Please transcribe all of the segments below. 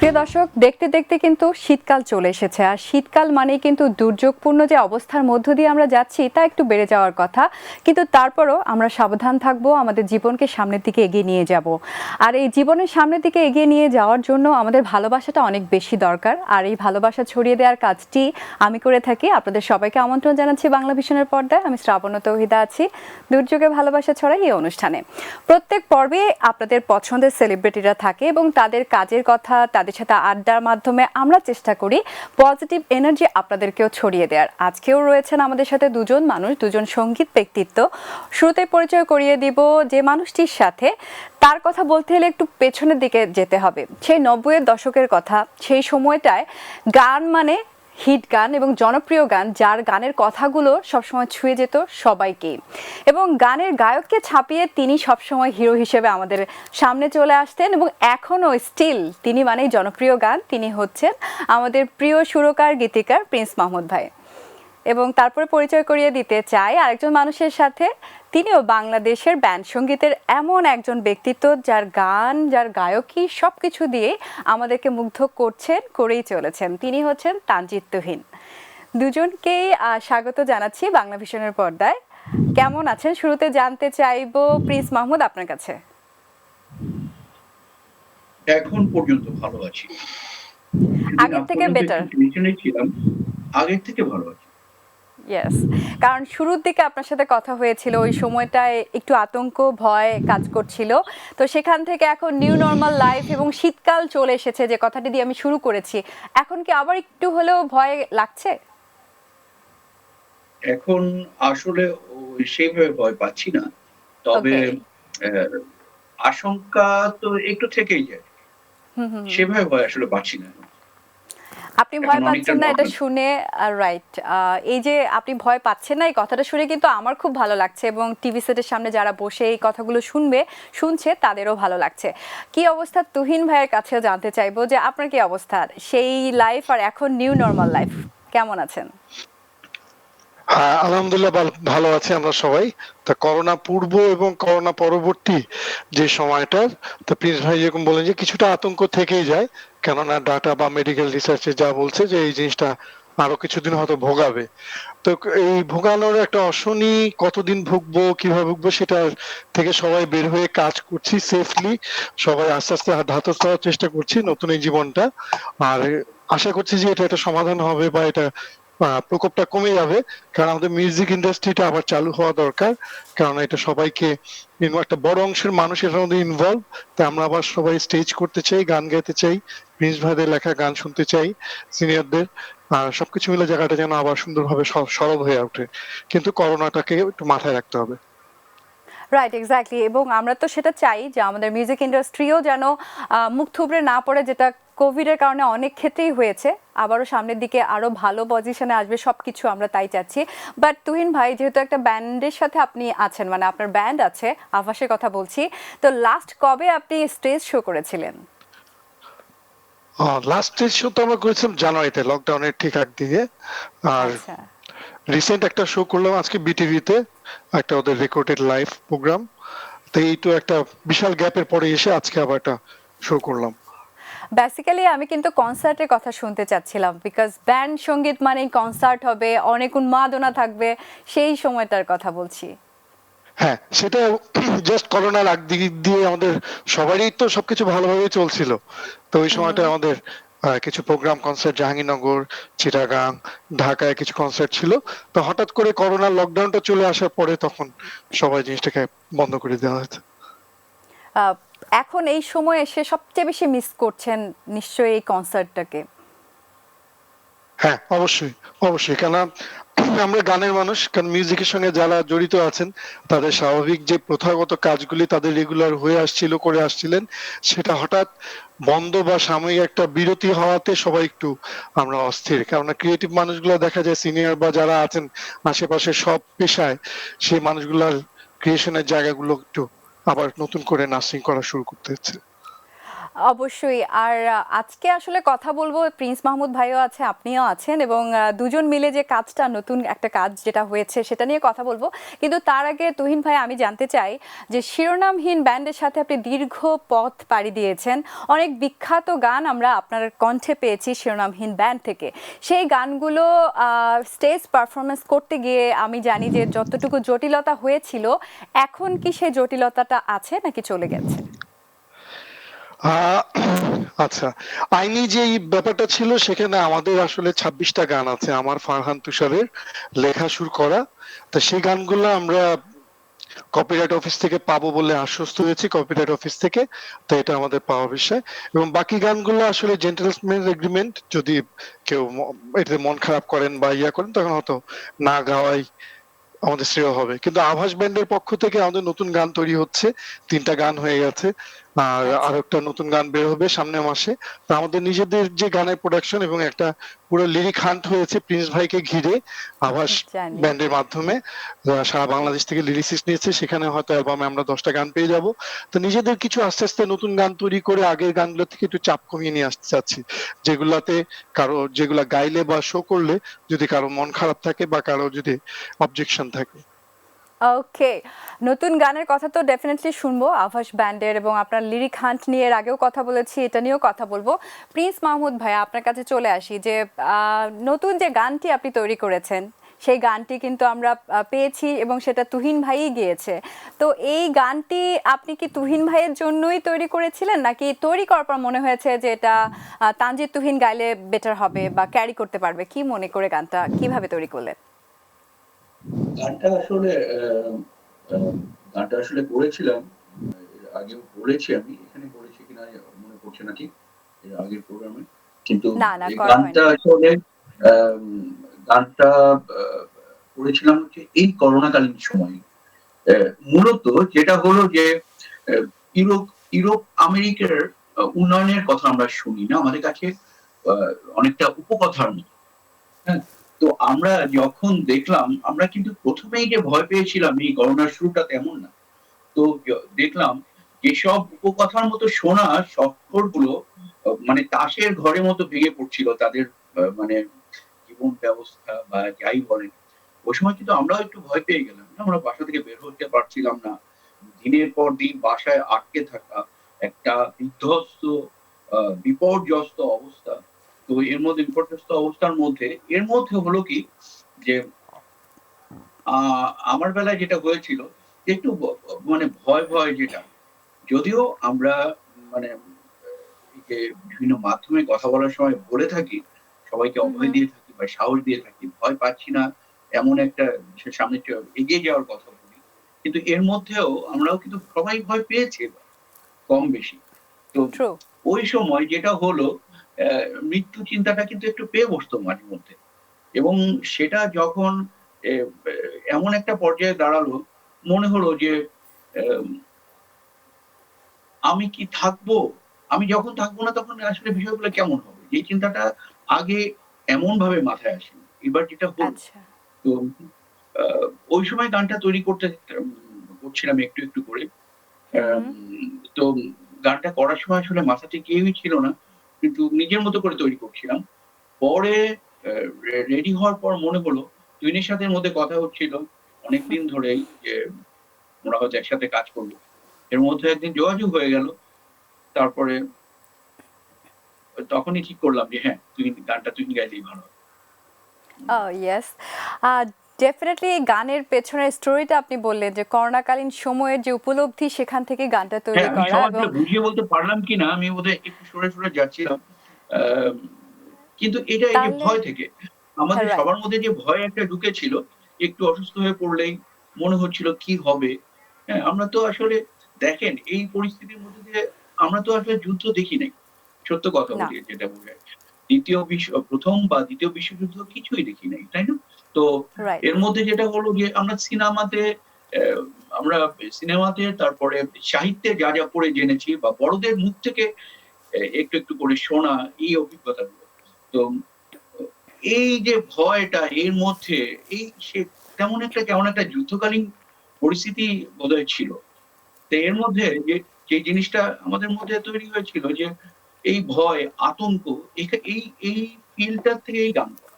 প্রিয় দর্শক, দেখতে দেখতে কিন্তু শীতকাল চলে এসেছে। আর শীতকাল মানেই কিন্তু দুর্যোগপূর্ণ যে অবস্থার মধ্য দিয়ে আমরা যাচ্ছি তা একটু বেড়ে যাওয়ার কথা, কিন্তু তারপরও আমরা সাবধান থাকবো, আমাদের জীবনকে সামনের দিকে এগিয়ে নিয়ে যাব। আর এই জীবনের সামনের দিকে এগিয়ে নিয়ে যাওয়ার জন্য আমাদের ভালোবাসাটা অনেক বেশি দরকার। আর এই ভালোবাসা ছড়িয়ে দেওয়ার কাজটি আমি করে থাকি। আপনাদের সবাইকে আমন্ত্রণ জানাচ্ছি বাংলা ভিশনের পর্দায়। আমি শ্রাবণ তৌহিদা আছি দুর্যোগে ভালোবাসা ছড়াই এই অনুষ্ঠানে। প্রত্যেক পর্বে আপনাদের পছন্দের সেলিব্রিটিরা থাকে এবং তাদের কাজের কথা, তাদের সাথে আড্ডার মাধ্যমে আমরা চেষ্টা করি পজিটিভ এনার্জি আপনাদেরকেও ছড়িয়ে দেওয়ার। আজকেও রয়েছেন আমাদের সাথে দুজন সঙ্গীত ব্যক্তিত্ব। শুরুতে পরিচয় করিয়ে দিব যে মানুষটির সাথে। তার কথা বলতে হলে একটু পেছনের দিকে যেতে হবে, সেই 90-এর দশকের কথা। সেই সময়টায় গান মানে হিট গান এবং জনপ্রিয় গান, যার গানের কথাগুলো সবসময় ছুঁয়ে যেত সবাইকে, এবং গানের গায়ককে ছাপিয়ে তিনি সবসময় হিরো হিসেবে আমাদের সামনে চলে আসতেন এবং এখনও স্টিল তিনি মানেই জনপ্রিয় গান। তিনি হচ্ছেন আমাদের প্রিয় সুরকার গীতিকার প্রিন্স মাহমুদ ভাই। এবং তারপরে পরিচয় করিয়ে দিতে চাই আরেকজন মানুষের সাথে। তিনিও বাংলাদেশের ব্যান্ড সঙ্গীতের এমন একজন ব্যক্তিত্ব, যার গান, যার গায়কী সব কিছু দিয়ে আমাদেরকে মুগ্ধ করেই চলেছেন। তিনি হচ্ছেন তানজিদ তুহিন। দুজনকেই স্বাগত জানাচ্ছি বাংলা ভিশনের পর্দায়। কেমন আছেন শুরুতে জানতে চাইবো প্রিন্স মাহমুদ আপনার কাছে। এখন পর্যন্ত ভালো আছি। আগের থেকে বেটার? আগের থেকে ভালো আছি। ইয়েস, কারণ শুরুর দিকে আপনার সাথে কথা হয়েছিল, ওই সময়টায় একটু আতঙ্ক ভয় কাজ করছিল। তো সেখান থেকে এখন নিউ নর্মাল লাইফ এবং শীতকাল চলে এসেছে, যে কথাটি দিয়ে আমি শুরু করেছি। এখন কি আবার একটু হলেও ভয় লাগছে? এখন আসলে সেইভাবে ভয় পাচ্ছি না, তবে আশঙ্কা তো একটু থেকেই যায়। সেভাবে ভয় আসলে পাচ্ছি না। আপনি ভয় পাচ্ছেন না এটা শুনে, রাইট, এই যে আপনি ভয় পাচ্ছেন না এই কথাটা শুনে কিন্তু আমার খুব ভালো লাগছে, এবং টিভি সেটের সামনে যারা বসে এই কথাগুলো শুনছে তাদেরও ভালো লাগছে। কি অবস্থা তুহিন ভাইয়ের কাছেও জানতে চাইবো যে আপনার কি অবস্থা, সেই লাইফ আর এখন নিউ নরমাল লাইফ, কেমন আছেন? আলহামদুলিল্লাহ ভালো আছি আমরা সবাই। তা করোনা পূর্ব এবং করোনা পরবর্তী যে সময়টা, তো প্রিন্স ভাই যেরকম বলেন যে কিছুটা আতঙ্ক থেকেই যায়, কেননা ডাটা বা মেডিকেল রিসার্চে যা বলছে যে এই জিনিসটা আরো কিছুদিন হয়তো ভোগাবে। তো এই ভোগানোর একটা অশনি, কতদিন ভুগবো কিভাবে ভুগবো সেটা থেকে সবাই বের হয়ে কাজ করছি সেফলি। সবাই আস্তে আস্তে ধাতস্থ হওয়ার চেষ্টা করছি নতুন এই জীবনটা। আর আশা করছি যে এটা একটা সমাধান হবে বা এটা প্রকোপটা কমে যাবে, কারণ আমাদের মিউজিক ইন্ডাস্ট্রিটা আবার চালু হওয়া দরকার। কারণ এটা সবাইকে, একটা বড় অংশের মানুষ এর মধ্যে ইনভলভ। তাই আমরা আবার সবাই স্টেজ করতে চাই, গান গাইতে চাই, প্রিন্স ভাইদের লেখা গান শুনতে চাই, সিনিয়রদের। সবকিছু মিলে জায়গাটা যেন আবার সুন্দরভাবে সরল হয়ে ওঠে, কিন্তু করোনাটাকে একটু মাথায় রাখতে হবে। Right, exactly. এবং আমরা তো সেটা চাই যে আমাদের মিউজিক ইন্ডাস্ট্রিও যেন মুখ থুবড়ে না পড়ে, যেটা কোভিডের কারণে অনেক ক্ষেত্রেই হয়েছে। আবারও সামনের দিকে আরো ভালো পজিশনে আসবে সবকিছু, আমরা তাই চাচ্ছি। বাট তুহিন ভাই, যেহেতু একটা ব্যান্ডের সাথে আপনি আছেন, মানে আপনার ব্যান্ড আছে, আভাসের কথা বলছি, তো লাস্ট কবে আপনি স্টেজ শো করেছিলেন? লাস্ট স্টেজ শো তো আমরা করেছিলাম জানুয়ারিতে, লকডাউনের ঠিক আগ দিকে। আর রিসেন্ট একটা শো করলাম আজকে বিটিভিতে, একটা ওদের রেকর্ডেড লাইভ প্রোগ্রাম। তো এই তো একটা বিশাল গ্যাপের পরে এসে আজকে আবার একটা শো করলাম। বেসিক্যালি আমি কিন্তু কনসার্টের কথা শুনতে চাচ্ছিলাম, বিকজ ব্যান্ড সঙ্গীত মানে কনসার্ট হবে, অনেক উন্মাদনা থাকবে, সেই সময়টার কথা বলছি। হ্যাঁ, সেটা জাস্ট করোনার আগ দিক দিয়ে আমাদের সবারই তো সবকিছু ভালোভাবে চলছিল। তো ওই সময়টা আমাদের কিছু প্রোগ্রাম কনসার্ট জাহাঙ্গীরনগর, চিটাগাং, ঢাকায় কিছু কনসার্ট ছিল। তো হঠাৎ করে করোনার লকডাউনটা চলে আসার পরে তখন সবাই জিনিসটাকে বন্ধ করে দেওয়া হয়েছে। এখন এই সময় এসে সবচেয়ে বেশি মিস করছেন নিশ্চয়ই এই কনসার্টটাকে? হ্যাঁ, অবশ্যই অবশ্যই, কেন আমরা গানের মানুষ, কারণ মিউজিকের সঙ্গে যারা জড়িত আছেন তাদের স্বাভাবিক যে প্রথাগত কাজগুলি তাদের রেগুলার হয়ে আসছিল, করে আসছিলেন, সেটা হঠাৎ বন্ধ বা সাময়িক একটা বিরতি হওয়াতে সবাই একটু আমরা অস্থির। কেননা ক্রিয়েটিভ মানুষগুলো দেখা যায় সিনিয়র বা যারা আছেন আশেপাশে সব পেশায়, সেই মানুষগুলার ক্রিয়েশনের জায়গাগুলো একটু আবার নতুন করে নার্সিং করা শুরু করতে হচ্ছে। অবশ্যই। আর আজকে আসলে কথা বলবো, প্রিন্স মাহমুদ ভাইও আছে, আপনিও আছেন, এবং দুজন মিলে যে কাজটা, নতুন একটা কাজ যেটা হয়েছে সেটা নিয়ে কথা বলবো। কিন্তু তার আগে তুহিন ভাই, আমি জানতে চাই যে শিরোনামহীন ব্যান্ডের সাথে আপনি দীর্ঘ পথ পাড়ি দিয়েছেন। অনেক বিখ্যাত গান আমরা আপনার কণ্ঠে পেয়েছি শিরোনামহীন ব্যান্ড থেকে। সেই গানগুলো স্টেজ পারফরমেন্স করতে গিয়ে আমি জানি যে যতটুকু জটিলতা হয়েছিল, এখন কি সেই জটিলতাটা আছে নাকি চলে গেছে? আহ, আচ্ছা, আইনি যে ব্যাপারটা ছিল সেখানে আমাদের আসলে 26টা গান আছে আমার, ফারহান তুষারের লেখা সুর করা। তো সেই গানগুলো আমরা কপিরাইট অফিস থেকে পাবো বলে আশ্বস্ত হয়েছি, কপিরাইট অফিস থেকে। তো এটা আমাদের পাওয়ার বিষয়। এবং বাকি গানগুলো আসলে জেন্টলম্যান এগ্রিমেন্ট, যদি কেউ এটাতে মন খারাপ করেন বা ইয়া করেন তখন হয়তো না গাওয়াই আমাদের শ্রেয় হবে। কিন্তু আভাস ব্যান্ডের পক্ষ থেকে আমাদের নতুন গান তৈরি হচ্ছে, 3টা গান হয়ে গেছে, আর আচ্ছা, আরেকটা নতুন গান বের হবে সামনের মাসে। তো আমাদের নিজেদের যে গানের প্রোডাকশন এবং একটা পুরো লিরিক হান্ট হয়েছে প্রিন্স ভাইকে ঘিরে আভাস জানি। ব্যান্ডের মাধ্যমে। সারা বাংলাদেশ থেকে লিরিসিস্ট নিয়েছে, সেখানে হয়তো অ্যালবামে আমরা 10টা গান পেয়ে যাব। তো নিজেদের কিছু আস্তে আস্তে নতুন গান তৈরি করে আগের গানগুলো থেকে একটু চাপ কমিয়ে নিয়ে আসতে চাচ্ছি, যেগুলাতে যেগুলা গাইলে বা শো করলে যদি কারো মন খারাপ থাকে বা কারো যদি অবজেকশন থাকে। ওকে, নতুন গানের কথা তো ডেফিনেটলি শুনবো আভাস ব্যান্ডের, এবং আপনার লিরিক হান্ট নিয়ে এর আগেও কথা বলেছি, এটা নিয়েও কথা বলবো। প্রিন্স মাহমুদ ভাই, আপনার কাছে চলে আসি যে নতুন যে গানটি আপনি তৈরি করেছেন, সেই গানটি কিন্তু আমরা পেয়েছি এবং সেটা তুহিন ভাইই গিয়েছে। তো এই গানটি আপনি কি তুহিন ভাইয়ের জন্যই তৈরি করেছিলেন, নাকি তৈরি করার পর মনে হয়েছে যে এটা তানজিদ তুহিন গাইলে বেটার হবে বা ক্যারি করতে পারবে, কি মনে করে গানটা কিভাবে তৈরি করলেন? গানটা আসলে গানটা আসলে করেছিলাম, এর আগেও বলেছি, আমি এখানে বলেছি কিনা মনে পড়ছে না ঠিক, এর আগের প্রোগ্রামে। কিন্তু না, না, এই করা গানটা হয়নি। আসলে আম গানটা আ করেছিলাম হচ্ছে এই করোনাকালীন সময়ে। মূলত যেটা হলো যে অ্যা ইউরোপ ইউরোপ আমেরিকার উন্নয়নের কথা আমরা শুনি না? আমাদের কাছে আ অনেকটা উপকথার মতো। হ্যাঁ? তো আমরা যখন দেখলাম, আমরা কিন্তু ১ম এই যে ভয় পেয়েছিলাম এই করোনার শুরুটা তেমন না। তো দেখলাম যেসব উপকথার মতো শোনা শহরগুলো মানে তাসের ঘরের মতো ভেঙে পড়ছিল তাদের মানে জীবন ব্যবস্থা বা যাই বলেন। ওই সময় কিন্তু আমরাও একটু ভয় পেয়ে গেলাম। আমরা বাসা থেকে বের হতে পারছিলাম না। দিনের পর দিন বাসায় আটকে থাকা, একটা বিধ্বস্ত বিপর্যস্ত অবস্থা। তো এর মধ্যে বিপর্যস্ত অবস্থার মধ্যে এর মধ্যে হলো কি যে আ আমার বেলায় যেটা হয়েছিল যে একটু মানে ভয় যেটা, যদিও আমরা মানে এই যে বিভিন্ন মাধ্যমে কথা বলার সময় বলে থাকি, সবাইকে হুম, অভয় হুম। দিয়ে থাকি বা সাহস দিয়ে থাকি। ভয় পাচ্ছি না এমন একটা সামনে এগিয়ে যাওয়ার কথা বলি। কিন্তু এর মধ্যেও আমরাও কিন্তু সবাই ভয় পেয়েছি এবার, কম বেশি। তো ট্রু। ওই সময় যেটা হলো মৃত্যু চিন্তাটা কিন্তু একটু পেয়ে বসতো মাঝে মধ্যে। এবং সেটা যখন এ এ এমন একটা পর্যায়ে দাঁড়ালো, মনে হলো যে এম আমি কি থাকবো? আমি যখন থাকবো না তখন আসলে বিষয়গুলো কেমন হবে? এই চিন্তাটা আগে এমনভাবে মাথায় আসেনি। এবার যেটা হলো, আচ্ছা। তো আ ওই সময় গানটা তৈরি করছিলাম একটু করে। হুম, আম হুম। তো গানটা করার সময় আসলে মাথাতে কেউই ছিল না। কিন্তু নিজের মতো করে তৈরি করছিলাম। পরে রেডি হওয়ার পর মনে হলো তুহিনের সাথে এর মধ্যে কথা হচ্ছিল অনেকদিন ধরেই যে আমরা হয়তো একসাথে কাজ করব। এর মধ্যে একদিন যোগাযোগ হয়ে গেল। তারপরে তখনই ঠিক করলাম যে হ্যাঁ, গানটা তুহিন গাইলেই ভালো হবে। হুম। ইয়েস। ডেফিনিটলি গানের পেছনের স্টোরিটা আপনি বললেন যে করোনাকালীন সময়ের যে উপলব্ধি, সেখান থেকে গানটা হ্যাঁ, তৈরি আমি করা, এবং সহজভাবে বুঝিয়ে বলতে পারলাম কিনা আমি বোধহয় একটু সরে যাচ্ছিলাম। আম কিন্তু এটা এই যে তাহলে ভয় থেকে, হ্যাঁ, আমাদের রাইট। সবার মধ্যে যে ভয় একটা ঢুকেছিল, একটু অসুস্থ হয়ে পড়লেই মনে হচ্ছিল কি হবে? হ্যাঁ, আমরা তো আসলে দেখেন এই পরিস্থিতির মধ্যে দিয়ে আমরা তো আসলে যুদ্ধ দেখি নাই। সত্য কথা না, বলি যেটা বোঝায়। ১ম বা ২য় বিশ্বযুদ্ধ কিছুই দেখি নাই। তাই না? তো রাইট। এর মধ্যে যেটা হলো যে আমরা অ্যা আমরা সিনেমাতে তারপরে সাহিত্যে যা পড়ে জেনেছি বা বড়দের মুখ থেকে একটু করে শোনা এই অভিজ্ঞতাগুলো। তো অ এই যে ভয়টা এর মধ্যে সে কেমন একটা যুদ্ধকালীন পরিস্থিতি বোধহয় ছিল। তো এর মধ্যে যে যে জিনিসটা আমাদের মধ্যে তৈরি হয়েছিল যে এই ভয়, আতঙ্ক, এই এই ফিলটার থেকে এই গান করা।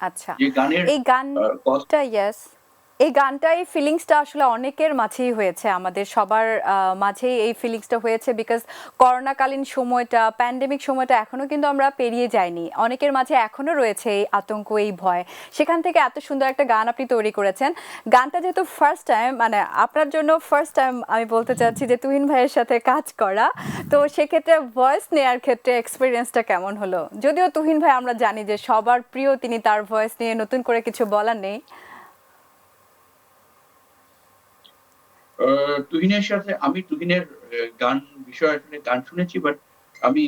আচ্ছা, যে গানের এই কষ্ট। গানটা ইয়েস, এই গানটা এই ফিলিংসটা আসলে অনেকের মাঝেই হয়েছে, আমাদের সবার মাঝেই এই ফিলিংসটা হয়েছে, বিকজ করোনাকালীন সময়টা, প্যান্ডেমিক সময়টা এখনো কিন্তু আমরা পেরিয়ে যাইনি, অনেকের মাঝে এখনো রয়েছে এই আতঙ্ক, এই ভয়। সেখান থেকে এত সুন্দর একটা গান আপনি তৈরি করেছেন। গানটা যেহেতু ফার্স্ট টাইম, মানে আপনার জন্য ফার্স্ট টাইম, আমি বলতে চাচ্ছি যে তুহিন ভাইয়ের সাথে কাজ করা, তো সেক্ষেত্রে ভয়েস নেয়ার ক্ষেত্রে এক্সপিরিয়েন্সটা কেমন হলো? যদিও তুহিন ভাই আমরা জানি যে সবার প্রিয়, তিনি, তার ভয়েস নিয়ে নতুন করে কিছু বলার নেই। তুহিনের সাথে আমি তুহিনের গান বিষয়ে আসলে গান শুনেছি, বাট আমি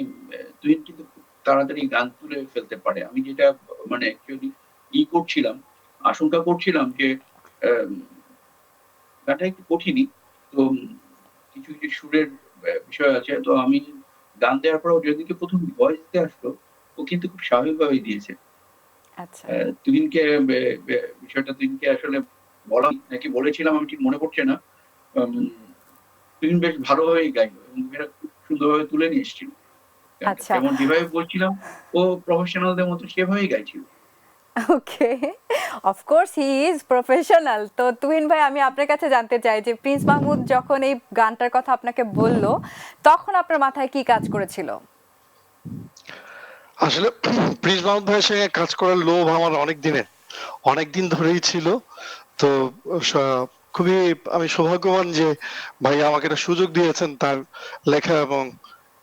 তুহিন কিন্তু খুব তাড়াতাড়ি গান তুলে ফেলতে পারে। আমি যেটা মানে অ্যাকচুয়ালি করছিলাম, আশঙ্কা করছিলাম যে আহ, গানটা একটু কঠিনই, তো কিছু কিছু সুরের বিষয় আছে। তো আমি গান দেওয়ার পর যেদিকে প্রথম ভয়েস দিতে আসলো, ও কিন্তু খুব স্বাভাবিকভাবেই দিয়েছে। আচ্ছা। তুহিনকে বিষয়টা তুহিনকে আসলে বলা নাকি বলেছিলাম আমি ঠিক মনে পড়ছে না। উম, তুহিন বেশ ভালোভাবেই গাইলো এবং এরা খুব সুন্দরভাবে তুলে নিয়ে এসেছিল গানটা। আচ্ছা, যেমন যেভাবে বলছিলাম ও প্রফেশনালদের মতো সেভাবেই গাইছিল। ওকে, অফকোর্স হি ইজ প্রফেশনাল। তো তুহিন ভাই, আমি আপনার কাছে জানতে চাই যে প্রিন্স মাহমুদ যখন এই গানটার কথা আপনাকে বলল, তখন আপনার মাথায় কি কাজ করেছিল? আসলে প্রিন্স মাহমুদ ভাইয়ের সঙ্গে কাজ করার লোভ আমার অনেক দিন ধরেই ছিল। তো স- খুবই আমি সৌভাগ্যবান যে ভাই আমাকে একটা সুযোগ দিয়েছেন তার লেখা এবং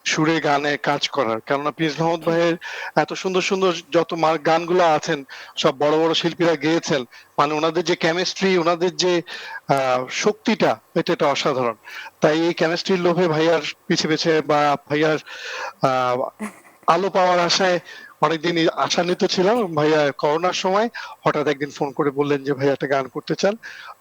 সুরে গানে কাজ করার। কেননা প্রিন্স মাহমুদ ভাইয়ের এত সুন্দর সুন্দর যত গানগুলো আছেন, সব বড় বড় শিল্পীরা গেয়েছেন, মানে ওনাদের যে কেমিস্ট্রি, ওনাদের যে শক্তিটা, এটা অসাধারণ। তাই এই কেমিস্ট্রির লোভে ভাইয়ার পিছে পিছে বা ভাইয়ার আহ আলো পাওয়ার আশায় অনেকদিন আশান্বিত ছিলাম। ভাইয়া করোনার সময় হঠাৎ একদিন ফোন করে বললেন যে ভাইয়া একটা গান করতে চান।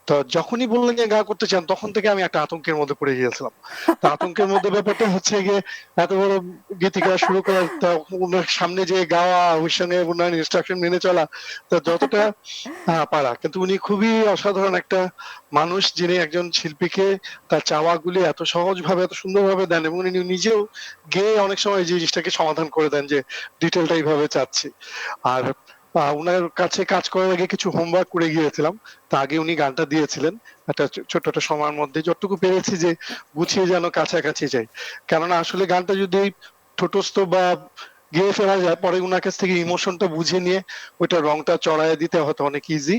তো যখনই বললেন যে গান করতে চান, তখন থেকে আমি একটা আতঙ্কের মধ্যে পড়ে গিয়েছিলাম। তো আতঙ্কের মধ্যে ব্যাপারটা হচ্ছে গিয়ে এত বড় গীতিকা শুরু করা, তা ওনার সামনে যে গাওয়া, ওর সঙ্গে ওনার ইনস্ট্রাকশন মেনে চলা, তা যতটা পারা। কিন্তু উনি খুবই অসাধারণ একটা মানুষ, যিনি একজন শিল্পীকে তার চাওয়াগুলি এত সহজভাবে, এত সুন্দরভাবে দেন, এবং উনি নিজেও গেয়ে অনেক সময় যে জিনিসটাকে সমাধান করে দেন যে ডিটেলটা এইভাবে চাচ্ছি। আর উনার কাছে কাজ করার আগে কিছু হোমওয়ার্ক করে গিয়েছিলাম। তা আগে উনি গানটা দিয়েছিলেন একটা ছোট্ট একটা সময়ের মধ্যে, যতটুকু পেরেছি যে গুছিয়ে যেন কাছাকাছি যাই। কেননা আসলে গানটা যদি ঠোঁটস্থ বা গেয়ে ফেলা যায়, পরে উনার কাছ থেকে ইমোশনটা বুঝে নিয়ে ওইটা রংটা চড়াইয়া দিতে হয়তো অনেক ইজি।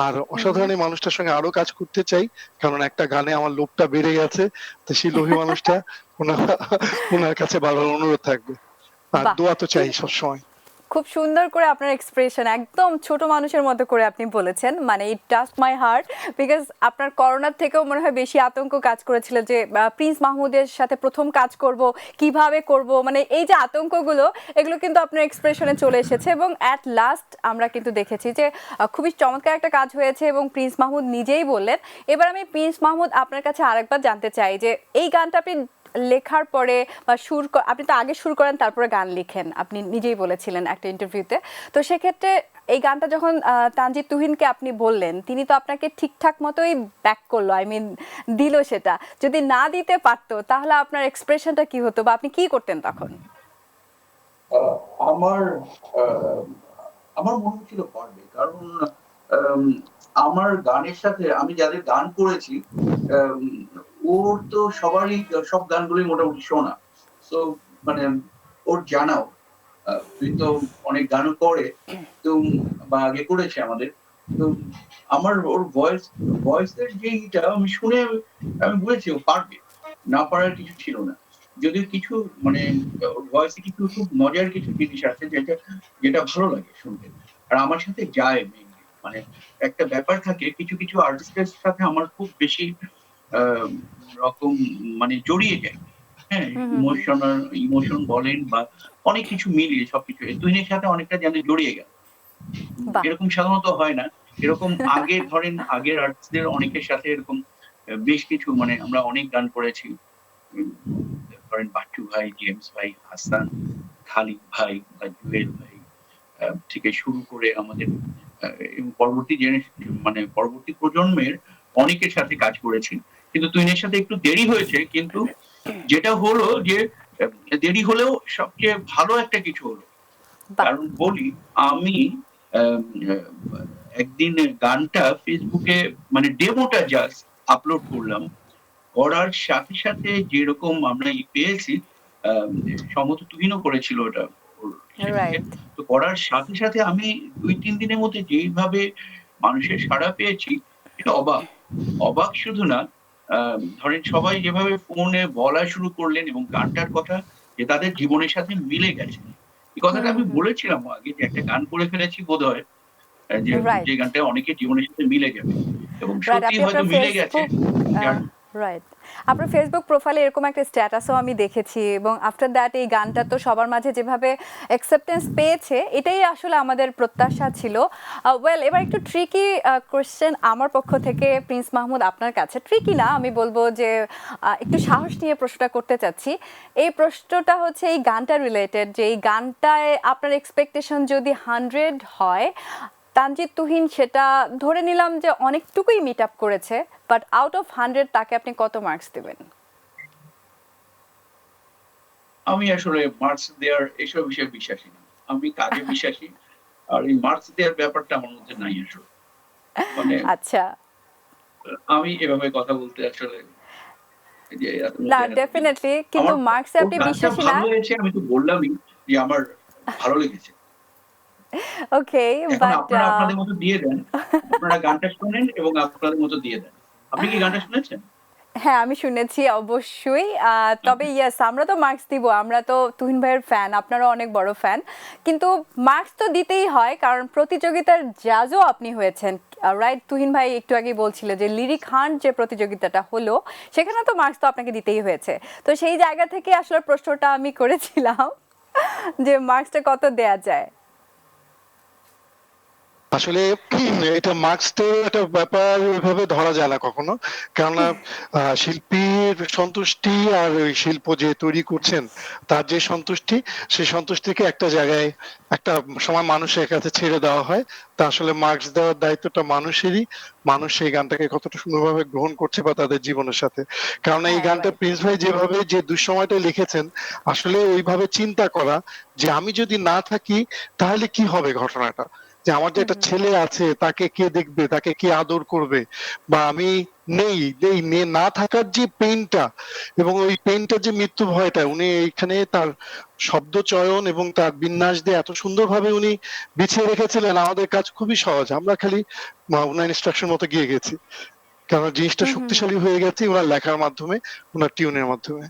আর অসাধারণ এই মানুষটার সঙ্গে আরো কাজ করতে চাই, কারণ একটা গানে আমার লোভটা বেড়ে গেছে। তো সেই লোভী মানুষটা ওনার ওনার কাছে বারবার অনুরোধ থাকবে। আর বাহ, দোয়া তো চাই সবসময়। খুব সুন্দর করে আপনার এক্সপ্রেশন, একদম ছোট মানুষের মতো করে আপনি বলেছেন, মানে ইট টাচ মাই হার্ট, বিকজ আপনার করোনার থেকেও মনে হয় বেশি আতঙ্ক কাজ করেছিল যে প্রিন্স মাহমুদের সাথে প্রথম কাজ করব, কিভাবে করব, মানে এই যে আতঙ্কগুলো, এগুলো কিন্তু আপনার এক্সপ্রেশনে চলে এসেছে, এবং অ্যাট লাস্ট আমরা কিন্তু দেখেছি যে খুবই চমৎকার একটা কাজ হয়েছে, এবং প্রিন্স মাহমুদ নিজেই বললেন। এবার আমি প্রিন্স মাহমুদ আপনার কাছে আরেকবার জানতে চাই যে এই গানটা আপনি লেখার পরে বা আপনি তো আগে সুর করেন তারপরে গান লিখেন, আপনি নিজেই বলেছিলেন একটা ইন্টারভিউতে। তো সেক্ষেত্রে এই গানটা যখন তানজিদ তুহিনকে আপনি বললেন, তিনি তো আপনাকে ঠিকঠাক মতোই ব্যাক করলো, আই মিন দিল সেটা। যদি না দিতে পারতো তাহলে আপনার এক্সপ্রেশনটা কি হতো, বা আপনি কি করতেন তখন? আহ, আমার আহ, আমার মনে হচ্ছিল পারবে, কারণ আম, আমার গানের সাথে আমি যাদের গান করেছি, আম, ওর তো সবারই সব গানগুলোই মোটামুটি শোনা। তো মানে ওর জানাও, তুই তো অনেক গানও করে, তো বা আগে করেছে আমাদের। তো আমার ওর ভয়েসের যে ইটা আমি শুনে আমি বুঝেছি ও পারবে, না পারার কিছু ছিল না। যদিও কিছু মানে ওর ভয়েসে কিছু খুব মজার কিছু জিনিস আছে যেটা যেটা ভালো লাগে শুনতে, আর আমার সাথে যায় মেইনলি। মানে একটা ব্যাপার থাকে, কিছু কিছু আর্টিস্টের সাথে আমার খুব বেশি আহ, রকম মানে জড়িয়ে যায়। হ্যাঁ, হুম হুম হুম। ইমোশন বলেন বা অনেক কিছু মিলিয়ে সবকিছু তুহিনের সাথে অনেকটা যেন জড়িয়ে গেল। বাহ। এরকম সাধারণত হয় না। এরকম আগে ধরেন আগের আর্টিস্টদের অনেকের সাথে এরকম বেশ কিছু মানে আমরা অনেক গান করেছি। উম, ধরেন বাচ্চু ভাই, জেমস ভাই, হাসান, খালিদ ভাই বা জুয়েল ভাই থেকে শুরু করে আমাদের এবং পরবর্তী মানে পরবর্তী প্রজন্মের অনেকের সাথে কাজ করেছি। কিন্তু তুহিনের সাথে একটু দেরি হয়েছে, কিন্তু যেটা হলো যে দেরি হলেও সবচেয়ে ভালো একটা কিছু হলো। বাহ! কারণ বলি আমি আম আ একদিন গানটা ফেসবুকে মানে ডেমোটা জাস্ট আপলোড করলাম। করার সাথে, সাথে যেরকম আমরা পেয়েছি আম সম্ভবত তুহিনও করেছিল ওটা সেটাকে। রাইট। তো করার সাথে, সাথে আমি ২-৩ দিনের মধ্যে যেইভাবে মানুষের সাড়া পেয়েছি এটা অবাক। অবাক শুধু না, ধরেন সবাই যেভাবে ফোনে বলা শুরু করলেন এবং গানটার কথা যে তাদের জীবনের সাথে মিলে গেছে। এই কথাটা হুম, আমি হুম। বলেছিলাম আগে যে একটা গান করে ফেলেছি বোধহয় যে রাইট। যে গানটা অনেকের জীবনের সাথে মিলে যাবে। এবং রাইট, সত্যিই আপনি হয়তো আপনার মিলে গেছে। ফেসবুক যার আহ রাইট। আপনার ফেসবুক প্রোফাইলে এরকম একটা স্ট্যাটাসও আমি দেখেছি এবং আফটার দ্যাট এই গানটা তো সবার মাঝে যেভাবে অ্যাকসেপ্টেন্স পেয়েছে, এটাই আসলে আমাদের প্রত্যাশা ছিল। ওয়েল, এবার একটু ট্রিকি কোয়েশ্চেন আমার পক্ষ থেকে প্রিন্স মাহমুদ আপনার কাছে। ট্রিকি না, আমি বলবো যে একটু সাহস নিয়ে প্রশ্নটা করতে চাচ্ছি। এই প্রশ্নটা হচ্ছে এই গানটা রিলেটেড, যে এই গানটায় আপনার এক্সপেকটেশন যদি 100 হয়, তানজিদ তুহিন সেটা ধরে নিলাম যে অনেকটুকুই মিট আপ করেছে, বাট আউট অফ 100 তাকে আপনি কত মার্কস দিবেন? আমি আসলে মার্কস দেওয়ার এসব বিষয়ে বিশ্বাসী না। আমি কাজে বিশ্বাসী। আর এই মার্কস দেওয়ার ব্যাপারটা আমার মধ্যে নাই আসলে। মানে আচ্ছা। আমি এভাবে কথা বলতে আসলে এই যে এত না, মধ্যে এত ই না। ডেফিনেটলি, কিন্তু আমার মার্কসে ওর আপনি গানটা বিশ্বাসী না। ভালো হয়েছে আমি তো বললামই যে আমার ভালো লেগেছে। ওকে, এখন বাট আপনারা আপনাদের মতো দিয়ে দেন। আপনারা গানটা শোনেন এবং আপনাদের মতো দিয়ে দেন। আপনি কি গানটা শুনেছেন? হ্যাঁ, আমি শুনেছি অবশ্যই। তবে আচ্ছা। ইয়েস, আমরা তো মার্কস দিব। আমরা তো তুহিন ভাইয়ের ফ্যান, আপনারাও অনেক বড় ফ্যান। কিন্তু মার্কস তো দিতেই হয়, কারণ প্রতিযোগিতার জাজও আপনি হয়েছেন। রাইট? তুহিন ভাই একটু আগেই বলছিল যে লিরিক হান্ট যে প্রতিযোগিতাটা হলো, সেখানে তো মার্কস তো আপনাকে দিতেই হয়েছে। তো সেই জায়গা থেকে আসলে প্রশ্নটা আমি করেছিলাম যে মার্কসটা কত দেয়া যায়? আসলে এটা মার্কস তো একটা ব্যাপার ওইভাবে ধরা যায় না কখনো, কেননা শিল্পীর সন্তুষ্টি আর ওই শিল্প যে তৈরি করছেন তার যে সন্তুষ্টি, সেই সন্তুষ্টিকে একটা জায়গায় একটা সময় মানুষের কাছে ছেড়ে দেওয়া হয়। তা আসলে মার্কস দেওয়ার দায়িত্বটা মানুষেরই। মানুষ সেই গানটাকে কতটা সুন্দরভাবে গ্রহণ করছে বা তাদের জীবনের সাথে, কারণ এই হ্যাঁ, গানটা রাইট। প্রিন্স ভাই যেভাবে যে দুঃসময়টা লিখেছেন, আসলে ওইভাবে চিন্তা করা যে আমি যদি না থাকি তাহলে কি হবে ঘটনাটা, যে আমার যে হুম, একটা হুম। ছেলে আছে তাকে কে দেখবে, তাকে কে আদর করবে, বা আমি না থাকার যে পেইনটা, এবং ওই পেইনটার যে মৃত্যু ভয়টা উনি এইখানে তার শব্দ চয়ন এবং তার বিন্যাস দিয়ে এত সুন্দরভাবে উনি বিছিয়ে রেখেছিলেন, আমাদের কাজ খুবই সহজ, আমরা খালি ওনার ইনস্ট্রাকশন মতো গিয়ে গেছি, কারণ জিনিসটা হুম, হুম, হুম। শক্তিশালী হয়ে গেছে ওনার লেখার মাধ্যমে, ওনার টিউনের মাধ্যমে।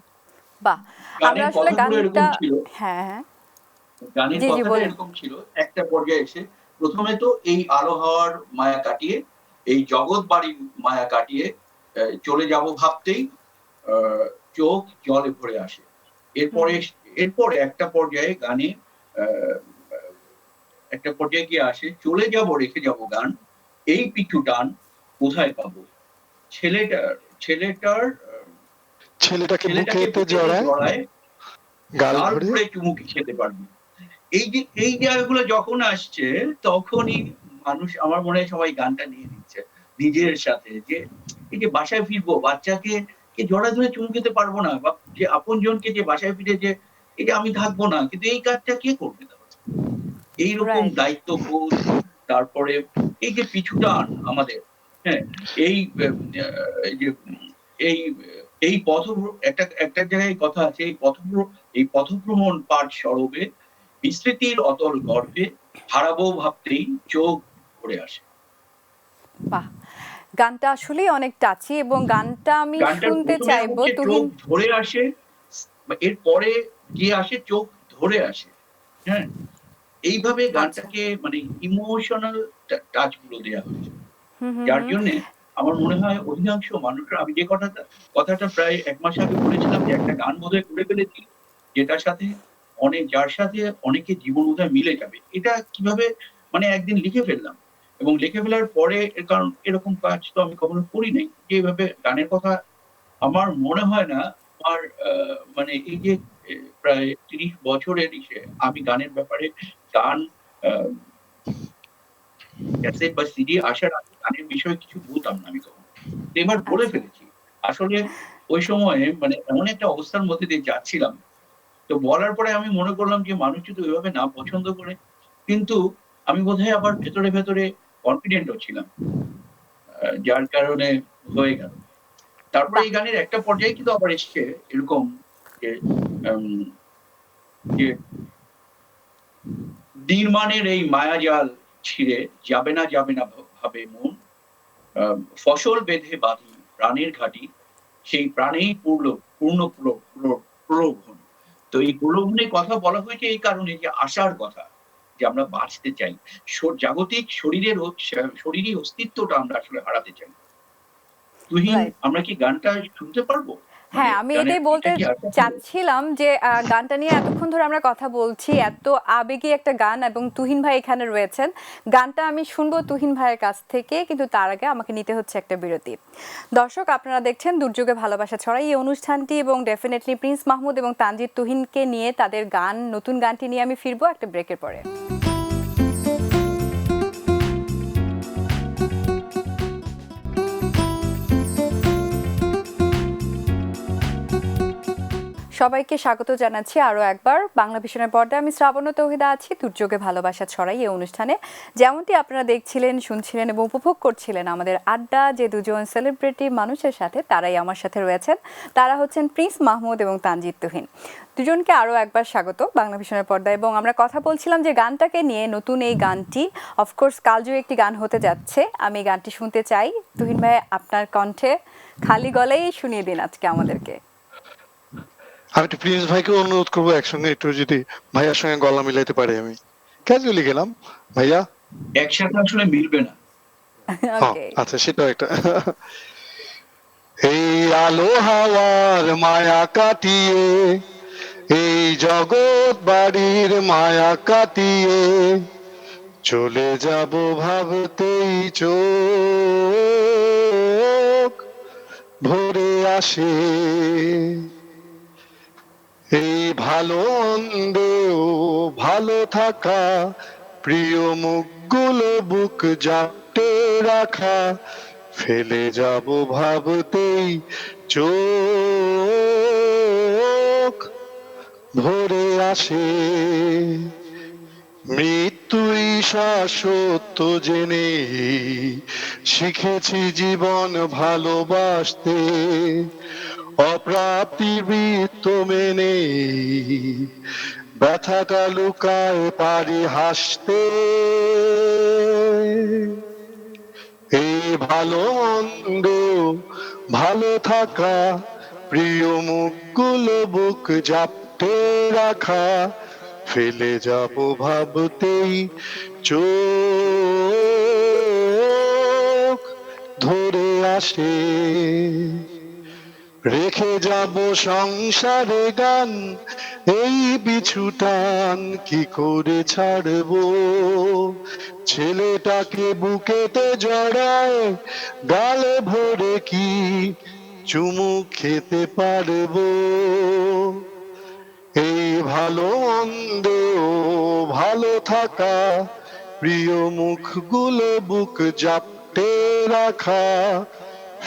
বাহ! আমরা গানের আসলে কথাগুলো এরকম গানটা ছিল হ্যাঁ, হ্যাঁ। গানের জি, জি, কথাটা বলুন। এরকম ছিল একটা পর্যায়ে এসে প্রথমে তো এই আলো হাওয়ার মায়া কাটিয়ে এই জগৎ বাড়ির মায়া কাটিয়ে চলে যাব ভাবতেই চোখ জলে ভরে আসে। হুম, এরপরে হুম। এরপরে একটা পর্যায়ে গানে আহ, একটা পর্যায়ে গিয়ে আসে চলে যাব রেখে যাব গান এই পিছু টান কোথায় পাবো ছেলেটার ছেলেটার ছেলেটাকে ছেলেটাকে বুকেতে বুকেতে জড়ায়, জড়ায় গাল গাল ভরে। ভরে চুমুকি খেতে পারবি এই যে এই জায়গাগুলো যখন আসছে তখনই মানুষ আমার মনে হয় সবাই গানটা নিয়ে নিচ্ছে নিজের সাথে যে এই যে বাসায় ফিরবো বাচ্চাকে কে জড়া ধরে চুমু খেতে পারবো না বা যে আপনজনকে যে বাসায় ফিরে যে এই যে আমি থাকবো না কিন্তু এই কাজটা কে করবে তাহলে এইরকম রাইট। দায়িত্ববোধ তারপরে এই যে পিছু টান আমাদের হ্যাঁ এই এই যে এই এই একটা একটা জায়গায় কথা আছে এই পথভ্রমণ পাঠ সরবে বিস্মৃতির অতল গর্ভে হারাবো ভাবতেই চোখ ভরে আসে বাহ! গানটা আসলেই অনেক টাচি এবং গানটা আমি গানটার শুনতে প্রথমে চাইবো হচ্ছে চোখ তুহিন। ধরে আসে এরপরে যে আসে চোখ ধরে আসে হ্যাঁ এইভাবে আচ্ছা। গানটাকে মানে ইমোশনাল টাচ গুলো দেওয়া হয়েছে হুম, হুম, যার হুম। জন্যে আমার মনে হয় অধিকাংশ মানুষরা আমি যে কথাটা প্রায় ১ মাস আগে বলেছিলাম যে একটা গান বোধহয় করে ফেলেছি, যেটার সাথে যার সাথে অনেকের জীবন বোধহয় মিলে যাবে। এটা কিভাবে মানে একদিন লিখে ফেললাম। এবং লিখে ফেলার পরে এর কারণ এরকম কাজ তো আমি কখনো করি নাই। যে এভাবে গানের কথা আমার মনে হয় না আমার আ মানে এই যে প্রায় ৩০ বছরের আমি গানের ব্যাপারে গান আ ক্যাসেট বা সিডি আসার আগে গানের বিষয়ে কিছু বলতাম না আমি কখনো। তো এবার বলে আচ্ছা। ফেলেছি। আসলে ওই সময়ে মানে এমন একটা অবস্থার মধ্যে দিয়ে যাচ্ছিলাম, তো বলার পরে আমি মনে করলাম যে মানুষ যদি ওইভাবে না পছন্দ করে, কিন্তু আমি বোধহয় আবার ভেতরে কনফিডেন্ট ও ছিলাম। যার কারণে হয়ে গেল। তারপরে বাহ! এই গানের একটা পর্যায়ে কিন্তু আবার এসছে এরকম যে, আম যে নির্মাণের এই মায়াজাল ছিঁড়ে যাবে না ভাবে মন। ফসল বেঁধে বাঁধি প্রাণের ঘাটি, সেই প্রাণেই পূর্ণ প্রলোভন। তো এই প্রলোভনের কথা বলা হয়েছে এই কারণে যে আশার কথা, যে আমরা বাঁচতে চাই। জাগতিক শরীরী অস্তিত্বটা আমরা আসলে হারাতে চাই। তুহিন, রাইট। আমরা কি গানটা শুনতে পারবো? মানে হ্যাঁ, আমি গানের এটাই এটা বলতে কি আসা হলো? চাচ্ছিলাম যে গানটা নিয়ে এতক্ষণ ধরে আমরা কথা বলছি। এত আবেগী একটা গান এবং তুহিন ভাই এখানে রয়েছেন। গানটা আমি শুনবো তুহিন ভাইয়ের কাছ থেকে, কিন্তু তার আগে আমাকে নিতে হচ্ছে একটা বিরতি। দর্শক, আপনারা দেখছেন দুর্যোগে ভালোবাসা ছড়াই এই অনুষ্ঠানটি, এবং ডেফিনেটলি প্রিন্স মাহমুদ এবং তানজিদ তুহিনকে নিয়ে তাদের গান, নতুন গানটি নিয়ে আমি ফিরবো একটা ব্রেকের পরে। সবাইকে স্বাগত জানাচ্ছি আরও একবার বাংলা ভিশনের পর্দায়। আমি শ্রাবণ তৌহিদা আছি দুর্যোগে ভালোবাসা ছড়াই এই অনুষ্ঠানে। যেমনটি আপনারা দেখছিলেন, শুনছিলেন এবং উপভোগ করছিলেন আমাদের আড্ডা, যে দুজন সেলিব্রিটি মানুষের সাথে, তারাই আমার সাথে রয়েছেন। তারা হচ্ছেন প্রিন্স মাহমুদ এবং তানজিদ তুহিন। দুজনকে আরও একবার স্বাগত বাংলা ভিশনের পর্দায়। এবং আমরা কথা বলছিলাম যে গানটাকে নিয়ে, নতুন এই গানটি অফকোর্স কালজয়ী একটি গান হতে যাচ্ছে। আমি গানটি শুনতে চাই। তুহিন ভাই, আপনার কণ্ঠে খালি গলায় শুনিয়ে দিন আজকে আমাদেরকে। আমি একটু প্রিন্স ভাইকে অনুরোধ করবো একসঙ্গে একটু যদি ভাইয়ার সঙ্গে গলা মিলাইতে পারি। আমি ক্যাজুয়ালি গেলাম ভাইয়া। একসাথে আসলে মিলবে না। হ্যাঁ, ওকে। আচ্ছা, সেটাও একটা। এই আলো হাওয়ার মায়া কাটিয়ে, এই জগৎ বাড়ির মায়া কাটিয়ে, চলে যাব ভাবতেই চোখ ভরে আসে। এই ভালো মন্দেও ভালো থাকা, প্রিয় মুখগুলো বুক জাপটে রাখা, ফেলে যাব ভাবতেই চোখ ভরে আসে। মৃত্যুই শাশ্বত জেনে শিখেছি জীবন ভালোবাসতে, অপ্রাপ্তির বৃত্ত মেনে ব্যথাটা লুকায় পারি হাসতে। এই ভালো মন্দ ভালো থাকা, প্রিয় মুখগুলো বুক জাপটে রাখা, ফেলে যাব ভাবতেই চোখ ধরে আসে। রেখে যাব সংসারে গান, এই পিছু টান কি করে ছাড়বো। ছেলেটাকে বুকেতে জড়ায়, গালে ভরে কি চুমু খেতে পারবো। এই ভালো মন্দেও ভালো থাকা, প্রিয় মুখগুলো বুক জাপটে রাখা,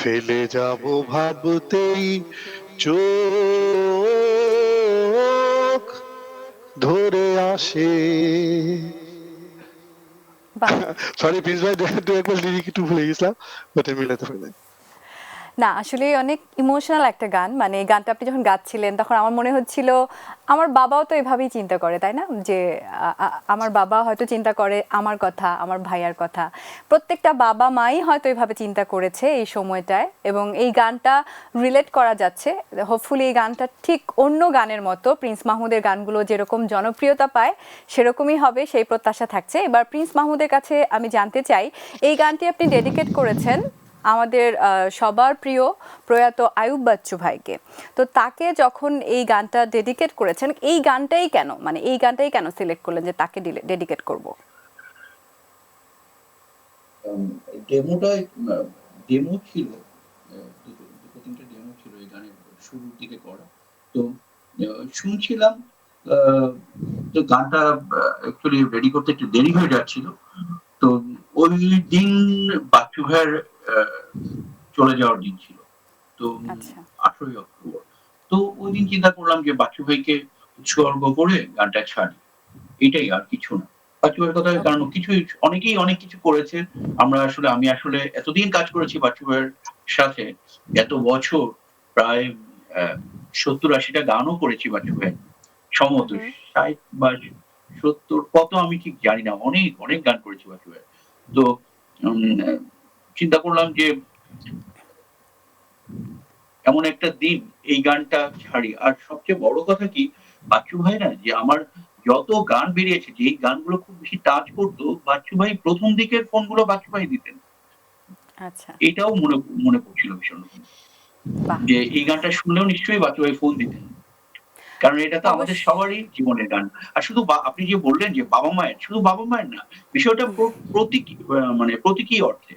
ফেলে যাব ভাবতেই চোখ ধরে আসে। বাহ! সরি প্রিন্স ভাই, দু একবার লিরিক একটু ভুলে গেছিলাম, ওটা মিলাতে পারি। না, আসলে অনেক ইমোশনাল একটা গান। মানে এই গানটা আপনি যখন গাচ্ছিলেন তখন আমার মনে হচ্ছিল আমার বাবাও তো এভাবেই চিন্তা করে, তাই না? যে আমার বাবা হয়তো চিন্তা করে আমার কথা, আমার ভাইয়ার কথা। প্রত্যেকটা বাবা মাই হয়তো এভাবে চিন্তা করেছে এই সময়টায়, এবং এই গানটা রিলেট করা যাচ্ছে। হোপফুলি এই গানটা ঠিক অন্য গানের মতো প্রিন্স মাহমুদের গানগুলো যেরকম জনপ্রিয়তা পায় সেরকমই হবে, সেই প্রত্যাশা থাকছে। এবার প্রিন্স মাহমুদের কাছে আমি জানতে চাই, এই গানটি আপনি ডেডিকেট করেছেন আমাদের সবার প্রিয় প্রয়াত আয়ুব বাচ্চু ভাইকে। তো তাকে যখন এই গানটা ডেডিকেট করেছেন, এই গানটাই কেন, মানে এই গানটাই কেন সিলেক্ট করলেন যে তাকে ডেডিকেট করব? ডেমোটা ডেমো ছিল, দুটো তিনটে ডেমো ছিল এই গানের শুরুর দিকে করা। তো শুনছিলাম, তো গানটা অ্যাকচুয়ালি রেডি করতে একটু দেরি হয়ে যাচ্ছিল। তো ওই দিন বাচ্চু ভাইয়ের চলে যাওয়ার দিন ছিল। তো আচ্ছা। 18 অক্টোবর। তো ওই দিন চিন্তা করলাম যে বাচ্চু ভাইকে উৎসর্গ করে গানটা ছাড়ি। এটাই আর কিছু না। বাচ্চু ভাইয়ের কথা কারণ ওকে। কিছুই অনেকেই অনেক কিছু করেছে। আমি আসলে এতদিন কাজ করেছি বাচ্চু ভাইয়ের সাথে। এত বছর প্রায় অ্যা ৭০-৮০ টা গানও করেছি বাচ্চু ভাইয়ের। হুম সম্ভবত হুম ৬০ বা ৭০ কত আমি ঠিক জানি না। অনেক, অনেক গান করেছি বাচ্চু ভাইয়ের। তো উম আ চিন্তা করলাম যে এমন একটা দিন এই গানটা ছাড়ি। আর সবচেয়ে বড় কথা কি বাচ্চু ভাই না যে আমার যত গান বেরিয়েছে যেই গানগুলো খুব বেশি টাচ করত, বাচ্চু ভাই ১ম দিকের ফোনগুলো বাচ্চু ভাই দিতেন। আচ্ছা। এটাও মনে পড়ছিল ভীষণ রকম। বাহ। যে এই গানটা শুনলেও নিশ্চয়ই বাচ্চু ভাই ফোন দিতেন। কারণ এটা তো আমাদের অবশ্য। সবারই জীবনের গান। আর শুধু আপনি যে বললেন যে বাবা-মায়ের, শুধু বাবা-মায়ের না। বিষয়টা মানে প্রতীকী অর্থে।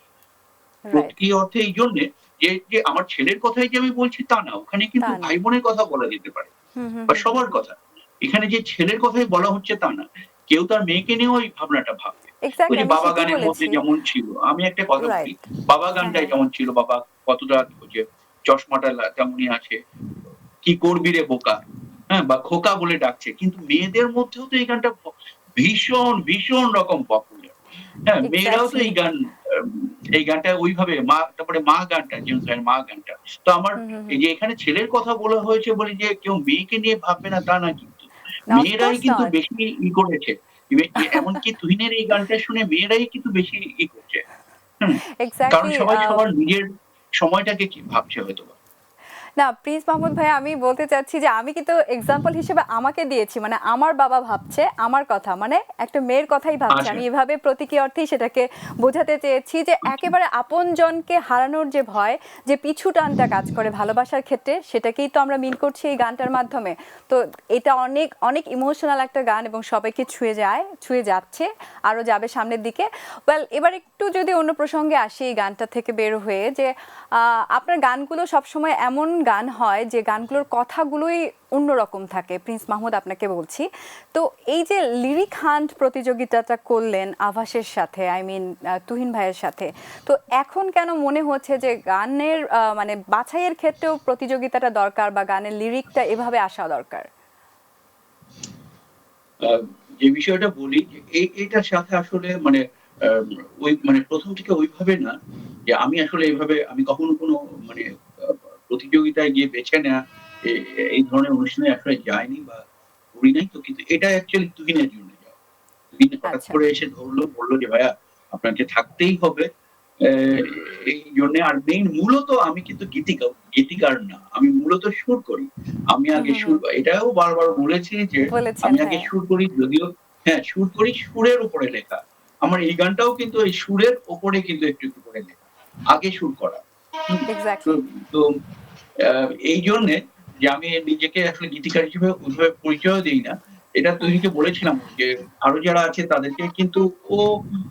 রাইট। প্রতীকী অর্থে এই জন্যে যে আমার ছেলের কথাই যে আমি বলছি তা না। ওখানে তা কিন্তু না। ভাই-বোনের কথা বলা যেতে পারে। হুম হুম বা হুম হুম সবার কথা। এখানে যে ছেলের কথাই বলা হচ্ছে তা না। কেউ তার মেয়েকে নিয়েও এই ভাবনাটা ভাববে। ওই এক্স্যাক্টলি যে আমি বাবা সেটাই গানের মধ্যে বলেছি। যেমন ছিল, আমি একটা কথা বলি, রাইট। বাবা হ্যাঁ গানটাই হ্যাঁ। যেমন ছিল, বাবা কতটা ওই যে চশমাটা তেমনই আছে। কি করবি রে বোকা? হ্যাঁ? বা খোকা বলে ডাকছে। কিন্তু মেয়েদের মধ্যেও তো এই গানটা ভীষণ রকম পপুলার। হ্যাঁ? মেয়েরাও তো এক্স্যাক্টলি। আম এই গানটা ওইভাবে তারপরে মা গানটা, জেমস ভাইয়ের মা গানটা। তো আমার হুম হুম এই হুম। যে এখানে ছেলের কথা বলা হয়েছে বলে যে কেউ মেয়েকে নিয়ে ভাববে না তা না কিন্তু। না, মেয়েরাই অফকোর্স কিন্তু নট। বেশি করেছে। এমনকি তুহিনের এই গানটা শুনে মেয়েরাই কিন্তু বেশি করছে। হুম? কারণ এক্স্যাক্টলি। সবাই সবার নিজের সময়টাকে কি ভাবছে হয়তোবা। না, প্রিন্স মাহমুদ ভাই, আমি বলতে চাচ্ছি যে আমি কিন্তু এক্সাম্পল হিসেবে আমাকে দিয়েছি। মানে আমার বাবা ভাবছে আমার কথা। মানে একটা মেয়ের কথাই ভাবছে। আচ্ছা, আমি এভাবে প্রতীকী অর্থেই সেটাকে বোঝাতে চেয়েছি যে আচ্ছা। একেবারে আপনজনকে হারানোর যে ভয়, যে পিছু টানটা কাজ করে ভালোবাসার ক্ষেত্রে, সেটাকেই তো আমরা মিন করছি এই গানটার মাধ্যমে। তো এটা অনেক অনেক ইমোশনাল একটা গান এবং সবাইকে ছুঁয়ে যায়, ছুঁয়ে যাচ্ছে, আরো যাবে সামনের দিকে। ওয়েল, এবার একটু যদি অন্য প্রসঙ্গে আসি এই গানটা থেকে বের হয়ে, যে আপনার গানগুলো সবসময় এমন গান হয় যে গানগুলোর কথাগুলোই অন্যরকম থাকে। প্রিন্স মাহমুদ, আপনাকে বলছি। তো এই যে লিরিক হান্ট প্রতিযোগিতাটা করলেন আভাসের সাথে, আই মিন তুহিন ভাইয়ের সাথে, তো এখন কেন মনে হচ্ছে যে গানের মানে বাছাইয়ের ক্ষেত্রেও প্রতিযোগিতাটা দরকার বা গানের লিরিকটা এভাবে আসা দরকার? আ যে বিষয়টা বলি যে এটার সাথে আসলে মানে আম ওই মানে ১ম থেকে ওইভাবে না যে আমি আসলে এভাবে আমি কখনো কোনো মানে আ প্রতিযোগিতায় গিয়ে বেছে নেয়া এ এই ধরনের অনুষ্ঠানে আসলে যাইনি বা করি নাই তো। কিন্তু এটা অ্যাকচুয়ালি তুহিনের জন্য যাওয়া। তুহিন হঠাৎ আচ্ছা। করে এসে ধরল, বলল যে, "ভাইয়া আপনাকে থাকতেই হবে।" অ্যা এই জন্যে আর মূলত আমি কিন্তু গীতিকার না। আমি মূলত সুর করি। আমি হুম আগে হুম সুর হুম। এটাও বারবার বলেছি যে বলেছেন, আমি আগে হ্যাঁ। সুর করি যদিও হ্যাঁ, সুর করি সুরের উপরে লেখা। আমার এই গানটাও কিন্তু এই সুরের উপরে কিন্তু একটু করে লেখা। আগে সুর করা। হুম? তো এক্স্যাক্টলি। তো আ এইজন্যে যে আমি নিজেকে আসলে গীতিকার হিসেবে ওইভাবে পরিচয়ও দেই না। এটা হুম তুহিনকে হুম। বলেছিলাম যে আরো যারা আছে তাদেরকে কিন্তু ও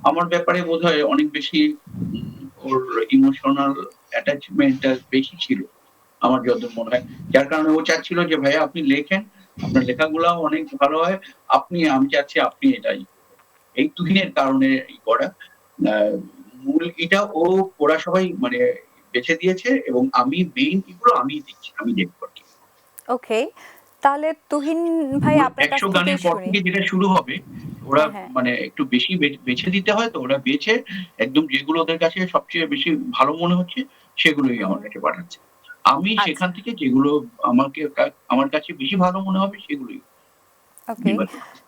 আমার ব্যাপারে বোধহয় অনেক বেশি ওর ইমোশনাল অ্যাটাচমেন্ট টা বেশি ছিল। আমার যতদূর মনে হয়। যার কারণে ও চাচ্ছিল যে, "ভাইয়া আপনি লেখেন। আপনার লেখাগুলাও অনেক ভালো হয়। আমি চাচ্ছি আপনি এটাই করবেন।" এই তুহিনের কারণে করা। আ মূল এটা ওরা সবাই মানে বেছে দিয়েছে এবং আমি মেইন এগুলো আমিই দিচ্ছি। আমি দেখব আরকি। ওকে। তাহলে তুহিন ভাই, মূল আপনার কাছ ১০০ গানের থেকেই পর শুনি। থেকে যেটা শুরু হবে, ওরা হ্যাঁ হ্যাঁ। মানে একটু বেশি বেছে দিতে হয় তো ওরা বেছে একদম যেগুলো ওদের কাছে সবচেয়ে বেশি ভালো মনে হচ্ছে সেগুলোই হুম আমার হুম। কাছে পাঠাচ্ছে। আমি আচ্ছা। সেখান থেকে যেগুলো আমাকে আমার কাছে বেশি ভালো মনে হবে সেগুলোই ওকে। নির্বাচন করার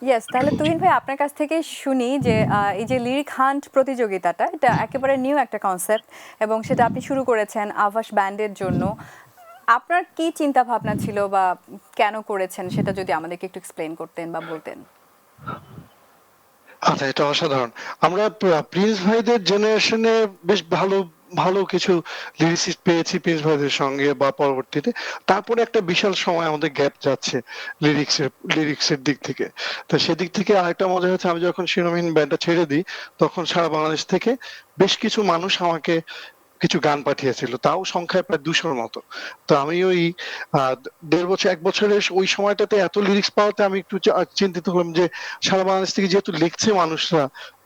ইয়েস, চেষ্টা তাহলে করছি। তুহিন ভাই, আপনার কাছ থেকেই শুনি যে এই যে লিরিক হান্ট প্রতিযোগিতাটা, এটা একেবারে নিউ একটা কনসেপ্ট এবং সেটা আপনি শুরু করেছেন আভাস ব্যান্ডের জন্য। আপনার কি চিন্তা ভাবনা ছিল বা কেন করেছেন সেটা যদি আমাদেরকে একটু এক্সপ্লেইন করতেন বা বলতেন। আচ্ছা, এটা অসাধারণ। আমরা প্রিন্স ভাইদের জেনারেশনে বেশ ভালো ভালো কিছু লিরিসিস্ট পেয়েছি প্রিন্স ভাইদের সঙ্গে বা পরবর্তীতে। তারপরে একটা বিশাল সময় আমাদের গ্যাপ যাচ্ছে লিরিক্সের দিক থেকে। তো সেদিক থেকে আরেকটা মজা হচ্ছে, আমি যখন শিরোমণি ব্যান্ডটা ছেড়ে দিই তখন সারা বাংলাদেশ থেকে বেশ কিছু মানুষ আমাকে কিছু গান পাঠিয়েছিল, তাও সংখ্যায় প্রায় 200-র মতো। তো আমি ওই 1.5 বছর 1 বছরের ওই সময়টাতে এত লিরিক্স পাওয়াতে আমি একটু চিন্তিত হলাম যে সারা বাংলাদেশ থেকে যেহেতু লিখছে মানুষরা,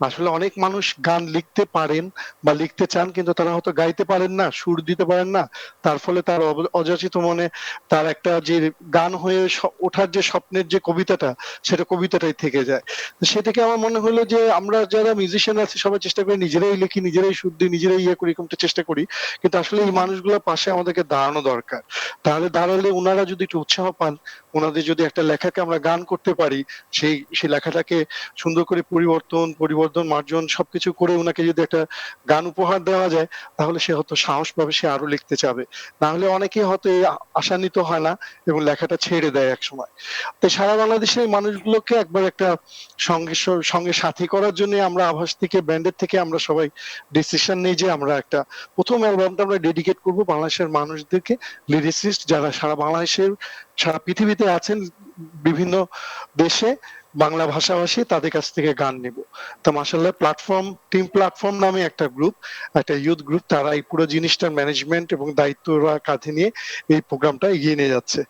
আসলে অনেক মানুষ গান লিখতে পারেন বা লিখতে চান, কিন্তু তারা হয়তো গাইতে পারেন না, সুর দিতে পারেন না। তার ফলে তার অযাচিত মনে তার একটা যে গান হয়ে ওঠার যে স্বপ্নের যে কবিতাটা, সেটা কবিতাটাই থেকে যায়। তো সেটাকে আমার মনে হলো যে আমরা যারা মিউজিশিয়ান আছি সবাই চেষ্টা করি নিজেরাই লিখি, নিজেরাই সুর দিই, নিজেরাই ইয়ে করি, এরকমটা চেষ্টা করি, কিন্তু আসলে এই মানুষগুলোর পাশে আমাদেরকে দাঁড়ানো দরকার। তাহলে দাঁড়ালে ওনারা যদি একটু উৎসাহ পান, ওনাদের যদি একটা লেখাকে আমরা গান করতে পারি, সেই লেখাটাকে সুন্দর করে পরিবর্ধন মার্জন সবকিছু করে ওনাকে যদি একটা গান উপহার দেওয়া যায়, তাহলে সে হয়তো সাহস পাবে, সে আরো লিখতে চাবে। না হলে অনেকে হয়তো এই আশান্বিত হয় না এবং লেখাটা ছেড়ে দেয় এক সময়। তো সারা বাংলাদেশের মানুষগুলোকে একবার একটা সঙ্গে সাথী করার জন্য আমরা আভাস থেকে, ব্যান্ডের থেকে আমরা সবাই ডিসিশন নিই যে আমরা একটা প্রথম অ্যালবামটা আমরা ডেডিকেট করব বাংলাদেশের মানুষদেরকে, লিরিসিস্ট যারা সারা বাংলাদেশের, সারা পৃথিবীতে আছেন, বিভিন্ন দেশে বাংলা ভাষাভাষী, তাদের কাছ থেকে গান নেব। তো মাশাআল্লাহ টিম প্ল্যাটফর্ম নামে একটা গ্রুপ, একটা ইউথ গ্রুপ, তারা এই পুরো জিনিসটার ম্যানেজমেন্ট এবং দায়িত্বরা কাঁধে নিয়ে এই প্রোগ্রামটা এগিয়ে নিয়ে যাচ্ছে।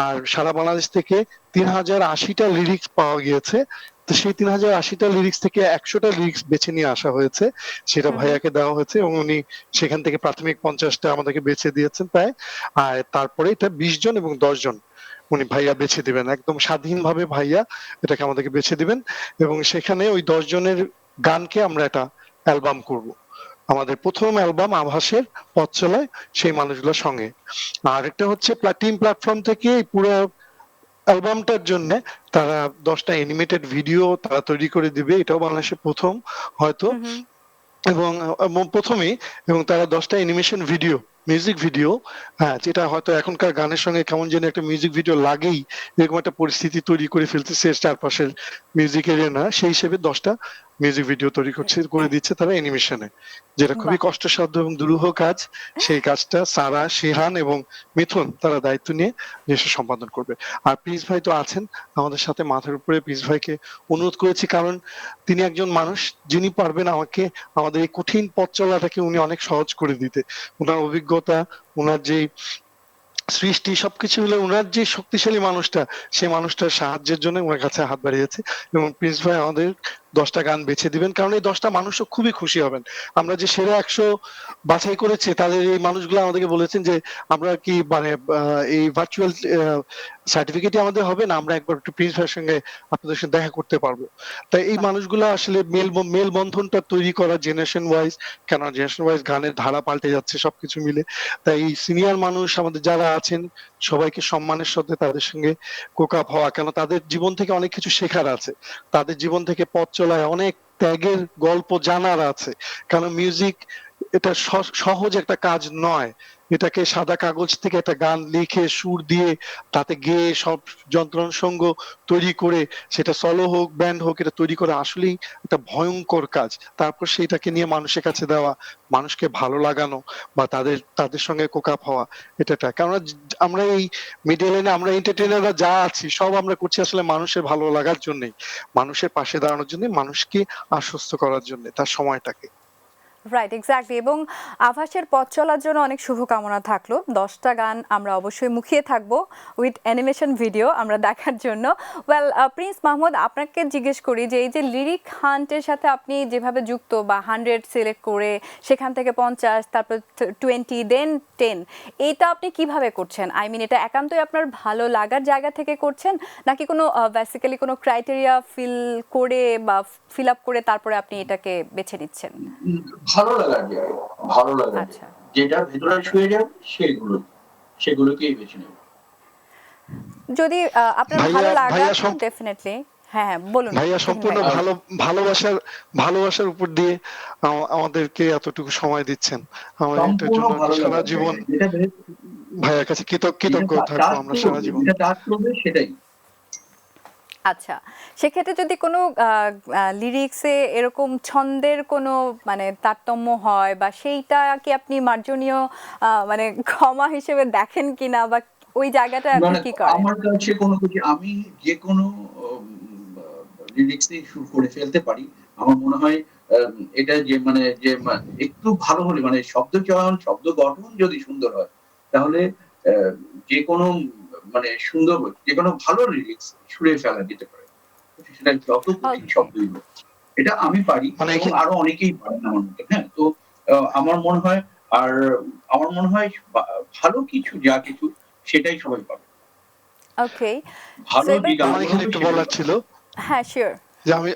আর সারা বাংলাদেশ থেকে 3080টা লিরিক্স পাওয়া গিয়েছে। তো সেই 3080টা লিরিক্স থেকে 100টা লিরিক্স বেছে নিয়ে আসা হয়েছে, সেটা ভাইয়াকে দেওয়া হয়েছে এবং উনি সেখান থেকে প্রাথমিক 50টা আমাদেরকে বেছে দিয়েছেন প্রায়। আর তারপরে এটা 20 জন এবং 10 জন উনি ভাইয়া বেছে দিবেন, একদম স্বাধীনভাবে ভাইয়া এটাকে আমাদেরকে বেছে দিবেন, এবং সেখানে ওই 10 জনের গানকে আমরা একটা অ্যালবাম করব, আমাদের প্রথম অ্যালবাম আভাসের পথ চলায় সেই মানুষগুলোর সঙ্গে। আর একটা হচ্ছে টিম প্ল্যাটফর্ম থেকে এই পুরো অ্যালবামটার জন্য তারা 10টা অ্যানিমেটেড ভিডিও তারা তৈরি করে দিবে, এটাও বাংলাদেশে প্রথম হয়তো, এবং প্রথমেই, এবং তারা 10টা অ্যানিমেশন ভিডিও, মিউজিক ভিডিও, হ্যাঁ, যেটা হয়তো এখনকার গানের সঙ্গে কেমন যেন একটা মিউজিক ভিডিও লাগেই, এরকম একটা পরিস্থিতি তৈরি করে ফেলতেছে চারপাশের মিউজিকের না, সেই হিসেবে 10টা মিউজিক ভিডিও তৈরি করে দিচ্ছে তারা অ্যানিমেশনে, যেটা খুবই বাহ! কষ্টসাধ্য এবং দুরূহ কাজ। সেই কাজটা সারা, শিহান এবং মিথুন তারা দায়িত্ব নিয়ে জিনিসটা সম্পাদন করবে। আর প্রিন্স ভাই তো আছেন আমাদের সাথে মাথার উপরে। প্রিন্স ভাইকে অনুরোধ করেছি কারণ তিনি একজন মানুষ যিনি পারবেন আমাকে আমাদের এই কঠিন পথ চলাটাকে উনি অনেক সহজ করে দিতে। ওনার অভিজ্ঞতা, ওনার যে সৃষ্টি, সবকিছু মিলে ওনার যে শক্তিশালী মানুষটা, সেই মানুষটার সাহায্যের জন্য ওনার কাছে হাত বাড়িয়েছে। এবং প্রিন্স ভাই আমাদের 10টা গান বেছে দিবেন, কারণ এই 10টা মানুষও খুবই খুশি হবেন। আমরা যে সেরা 100 বাছাই করেছি, তাদের এই মানুষগুলো আমাদেরকে বলেছেন যে আমরা কি মানে এই ভার্চুয়াল সার্টিফিকেটই আমাদের হবে না, আমরা একবার একটু প্রিন্স ভাইয়ের সঙ্গে আপনাদের সঙ্গে দেখা করতে পারবো। তাই এই বাহ! মানুষগুলো আসলে মেল বন্ধনটা তৈরি করা জেনারেশন ওয়াইজ, কেন জেনারেশন ওয়াইজ গানের ধারা পাল্টে যাচ্ছে সবকিছু মিলে। তাই সিনিয়র মানুষ আমাদের যারা আছেন সবাইকে সম্মানের সাথে তাদের সঙ্গে কোকআপ হওয়া, কেন তাদের জীবন থেকে অনেক কিছু শেখার আছে, তাদের জীবন থেকে পথ চলায় অনেক ত্যাগের গল্প জানার আছে। কারণ মিউজিক এটা সহজ একটা কাজ নয়, এটাকে সাদা কাগজ থেকে একটা গান লিখে সুর দিয়ে তাতে গেয়ে সব যন্ত্রাংশ তৈরি করে, সেটা সলো হোক ব্যান্ড হোক, এটা তৈরি করা আসলেই একটা ভয়ঙ্কর কাজ। তারপর সেটাকে নিয়ে মানুষের কাছে দেওয়া, মানুষকে ভালো লাগানো বা তাদের সঙ্গে কোকআপ হওয়া, এটা কারণ আমরা এই মিডিয়া লাইনে আমরা এন্টারটেইনাররা যা আছি সব আমরা করছি আসলে মানুষের ভালো লাগার জন্যই, মানুষের পাশে দাঁড়ানোর জন্য, মানুষকে আশ্বস্ত করার জন্য তার সময়টাকে। Right, exactly. এবং আভাসের পথ চলার জন্য অনেক শুভকামনা থাকলো। 10টা গান আমরা অবশ্যই মুখিয়ে থাকবো উইথ অ্যানিমেশন ভিডিও আমরা দেখার জন্য। ওয়েল, প্রিন্স মাহমুদ, আপনাকে জিজ্ঞেস করি যে এই যে লিরিক হান্টের সাথে আপনি যেভাবে যুক্ত, বা 100 সিলেক্ট করে সেখান থেকে 50, তারপর 20, দেন 10, এইটা আপনি কিভাবে করছেন? আই মিন, এটা একান্তই আপনার ভালো লাগার জায়গা থেকে করছেন, নাকি কোনো বেসিক্যালি কোনো ক্রাইটেরিয়া ফিল আপ করে তারপরে আপনি এটাকে বেছে নিচ্ছেন? ভালো লাগার জায়গা, ভালো লাগার আচ্ছা, যেটা ভেতরে শুয়ে যাবে সেগুলোকেই বেছে নেব। যদি আপনার ভালো লাগা, ডেফিনেটলি। হ্যাঁ, হ্যাঁ, বলুন ভাইয়া তুহিন সম্পূর্ণ ভাই। ভালোবাসার উপর দিয়ে আমাদেরকে এতটুকু সময় দিচ্ছেন, আমাদের এটার সম্পূর্ণ জন্য ভালো সারা লাগার জীবন যেটা ভাইয়ার কাছে কৃতজ্ঞ থাকবো আমরা সারা জীবন। যেটা টাচ করবে সেটাই। আচ্ছা, সেক্ষেত্রে যদি কোনো লিরিক্সে এরকম ছন্দের কোনো মানে তারতম্য হয়, বা সেইটা কি আপনি মার্জনীয় মানে ক্ষমা হিসেবে দেখেন কিনা, বা ওই জায়গাটা আপনি মানে কি করেন? আমার কাছে কোনো কিছু, আমি যে কোনো লিরিক্সই সুর করে ফেলতে পারি। আমার মনে হয় এটা যে মানে একটু ভালো হলে মানে শব্দ চয়ন, শব্দ গঠন যদি সুন্দর হয় তাহলে যে কোনো মানে সুন্দর যে কোনো ভালো লিরিক্স সুরে ফেলা যেতে পারে। সেটা যত কঠিন ওকে। শব্দই হোক। এটা আমি পারি মানে এবং আরো অনেকেই পারেন আমার মতে। হ্যাঁ? তো আমার মনে হয় আর আমার মনে হয় ভালো কিছু যা কিছু সেটাই সবাই পাবে। ওকে। সো ভালো যে এবার আমার গানগুলো এখানে হবে একটু সেটাই বলার পাবে। ছিল হ্যাঁ, শিওর। যে আমি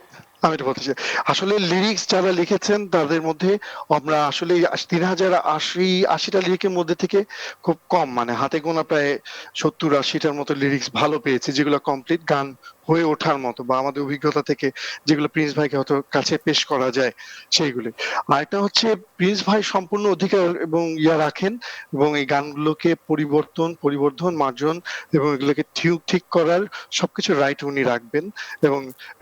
এটা বলতে চাই, আসলে লিরিক্স যারা লিখেছেন তাদের মধ্যে আমরা আসলে ৩০৮০টা লিরিকের মধ্যে থেকে খুব কম, মানে হাতে গোনা প্রায় ৭০-৮০টার মতো লিরিক্স ভালো পেয়েছি, যেগুলো কমপ্লিট গান হয়ে ওঠার মতো বা আমাদের অভিজ্ঞতা থেকে যেগুলো প্রিন্স ভাইকে হয়তো কাছে পেশ করা যায় সেইগুলি। আর একটা হচ্ছে প্রিন্স ভাই সম্পূর্ণ অধিকার এবং রাখেন এবং এই গানগুলোকে পরিবর্ধন, মার্জন এবং এগুলোকে ঠিক করার সবকিছু রাইট উনি রাখবেন এবং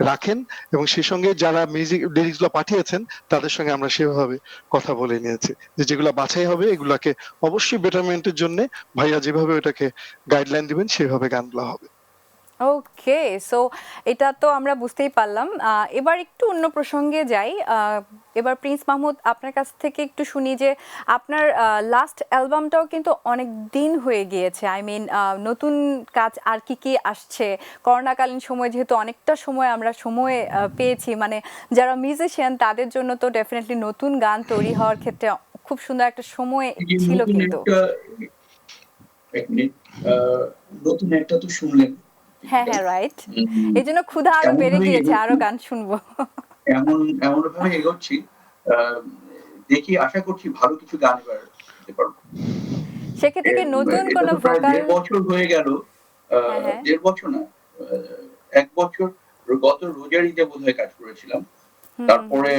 রাখেন, এবং সেই সঙ্গে যারা মিউজিক লিরিক্স গুলো পাঠিয়েছেন তাদের সঙ্গে আমরা সেভাবে কথা বলে নিয়েছি যে যেগুলো বাছাই হবে এগুলাকে অবশ্যই বেটারমেন্টের জন্য ভাইয়া যেভাবে ওটাকে গাইডলাইন দিবেন সেভাবে গানগুলো হবে। ওকে। সো এটা তো আমরা বুঝতেই পারলাম। এবার একটু অন্য প্রসঙ্গে যাই। এবার প্রিন্স মাহমুদ, আপনার কাছ থেকে একটু শুনি যে আপনার লাস্ট অ্যালবামটাও কিন্তু অনেক দিন হয়ে গিয়েছে। আই মিন নতুন কাজ আর কি আসছে? করোনাকালীন সময় যেহেতু অনেকটা সময় আমরা পেয়েছি, মানে যারা মিউজিশিয়ান তাদের জন্য তো ডেফিনেটলি নতুন গান তৈরি হওয়ার ক্ষেত্রে খুব সুন্দর একটা সময় এই যে ছিল নতুন কিন্তু। একটা এক মিনিট নতুন একটা তো শুনলেন। হ্যাঁ, হ্যাঁ, রাইট। উম এজন্য ক্ষুধা আরো এমন বেড়ে ভাবে গিয়েছে, আরো এগোচ্ছি গান শুনবো। এমন ভাবে এগোচ্ছি আহ, দেখি আশা করছি ভালো কিছু গান এবার দিতে পারবো। সেক্ষেত্রে কি নতুন এটা কোনো তো প্রায় ভোকাল? ১.৫ বছর হয়ে গেল। হ্যাঁ, হ্যাঁ। ১.৫ বছর না, ১ বছর গত রোজার ঈদে বোধহয় কাজ করেছিলাম। হুম, হুম, হুম। তারপরে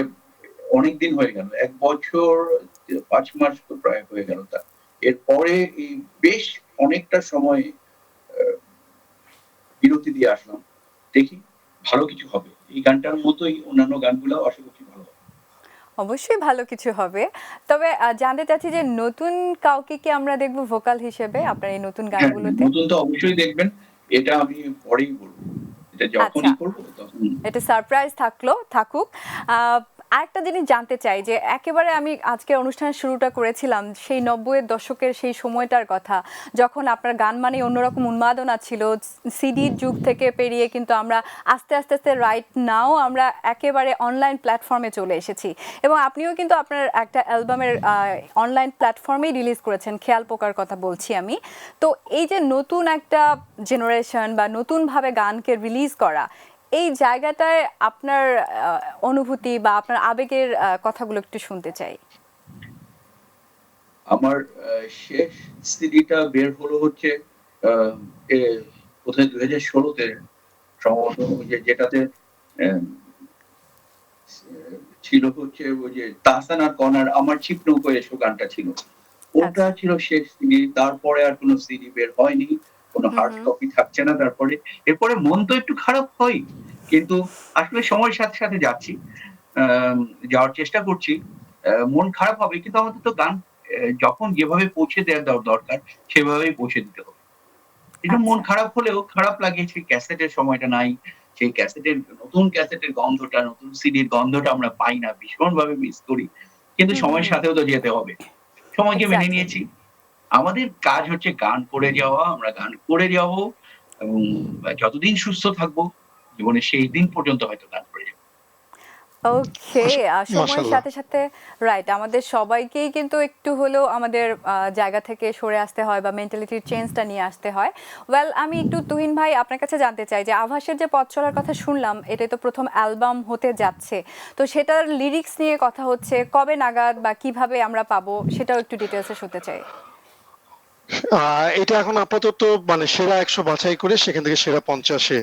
অনেকদিন হয়ে গেল। ১ বছর ৫ মাস তো প্রায় হয়ে গেল তা। এরপরে এই বেশ অনেকটা সময় আ বিরতি দিয়ে আসলাম। দেখি ভালো কিছু হবে। এই গানটার মতোই অন্যান্য গানগুলাও আশা করছি ভালো হবে। অবশ্যই ভালো কিছু হবে। তবে জানতে চাচ্ছি যে নতুন কাউকে কি আমরা দেখব ভোকাল হিসেবে আপনার এই নতুন হ্যাঁ, হ্যাঁ, গানগুলোতে? নতুন তো অবশ্যই দেখবেন। এটা আমি পরেই বলব। এটা আচ্ছা। যখনই করব তখন এটা সারপ্রাইজ থাকুক। আরেকটা জিনিস জানতে চাই যে একেবারে আমি আজকের অনুষ্ঠানের শুরুটা করেছিলাম সেই ৯০ এর দশকের সেই সময়টার কথা। যখন আপনার গান মানেই অন্যরকম উন্মাদনা ছিল। সিডির যুগ থেকে পেরিয়ে কিন্তু আমরা আস্তে রাইট নাও আমরা একেবারে অনলাইন প্ল্যাটফর্মে চলে এসেছি। এবং আপনিও কিন্তু আপনার একটা অ্যালবামের অনলাইন প্ল্যাটফর্মেই রিলিজ করেছেন, খেয়াল পোকার কথা বলছি আমি। তো এই যে নতুন একটা জেনারেশন বা নতুনভাবে গানকে রিলিজ করা, এই জায়গাটায় আপনার অনুভূতি বা আপনার আবেগের কথাগুলো একটু শুনতে চাই। আমার শেষ সিডিটা বের হলো হচ্ছে আ এ বোধহয় ২০১৬ তে সম্ভবত ওই যেটাতে অ্যাম ছিল হচ্ছে ওই যে তাহসান আর কনার 'আমার ছিপ নৌকোয় এসো' গানটা ছিল। ওটা আচ্ছা। ছিল শেষ সিডি। তারপরে আর কোন সিডি বের হয়নি। কোন হুম, হার্ড হুম। কপি থাকছে না তারপরে। এরপরে মন তো একটু খারাপ হয়। কিন্তু আসলে সময়ের সাথে যাচ্ছি। আম যাওয়ার চেষ্টা করছি। মন খারাপ হবে কিন্তু আমাদের তো গান যখন যেভাবে পৌঁছে দেওয়া দরকার সেভাবেই পৌঁছে দিতে হবে। একটু মন আচ্ছা। খারাপ হলেও খারাপ লাগে সেই ক্যাসেটের সময়টা নাই। সেই নতুন ক্যাসেটের গন্ধটা, নতুন সিডির গন্ধটা আমরা পাই না। ভীষণভাবে মিস করি। কিন্তু হুম, হুম, সময়ের হুম। সাথেও তো যেতে হবে। সময়কে মেনে এক্সাক্টলি। নিয়েছি। আমাদের কাজ হচ্ছে গান করে যাওয়া। আমরা গান করে যাবো এবং যতদিন সুস্থ থাকবো জীবনের শেষ দিন পর্যন্ত হয়তো গান করে যাবো। ওকে। সময়ের মাশাআল্লাহ। সাথে রাইট, আমাদের সবাইকেই কিন্তু একটু হলেও আমাদের জায়গা থেকে সরে আসতে হয় বা মেন্টালিটির চেঞ্জটা নিয়ে আসতে হয়। ওয়েল, আমি একটু তুহিন ভাই আপনার কাছে জানতে চাই যে আভাসের যে পথ চলার কথা শুনলাম, এটাই তো প্রথম অ্যালবাম হতে যাচ্ছে। তো সেটার লিরিক্স নিয়ে কথা হচ্ছে, কবে নাগাদ বা কিভাবে আমরা পাবো সেটাও একটু ডিটেইলসে শুনতে চাই। এটা এখন আপাতত মানে সেরা ১০০ বাছাই করে সেখান থেকে সেরা ৫০-এ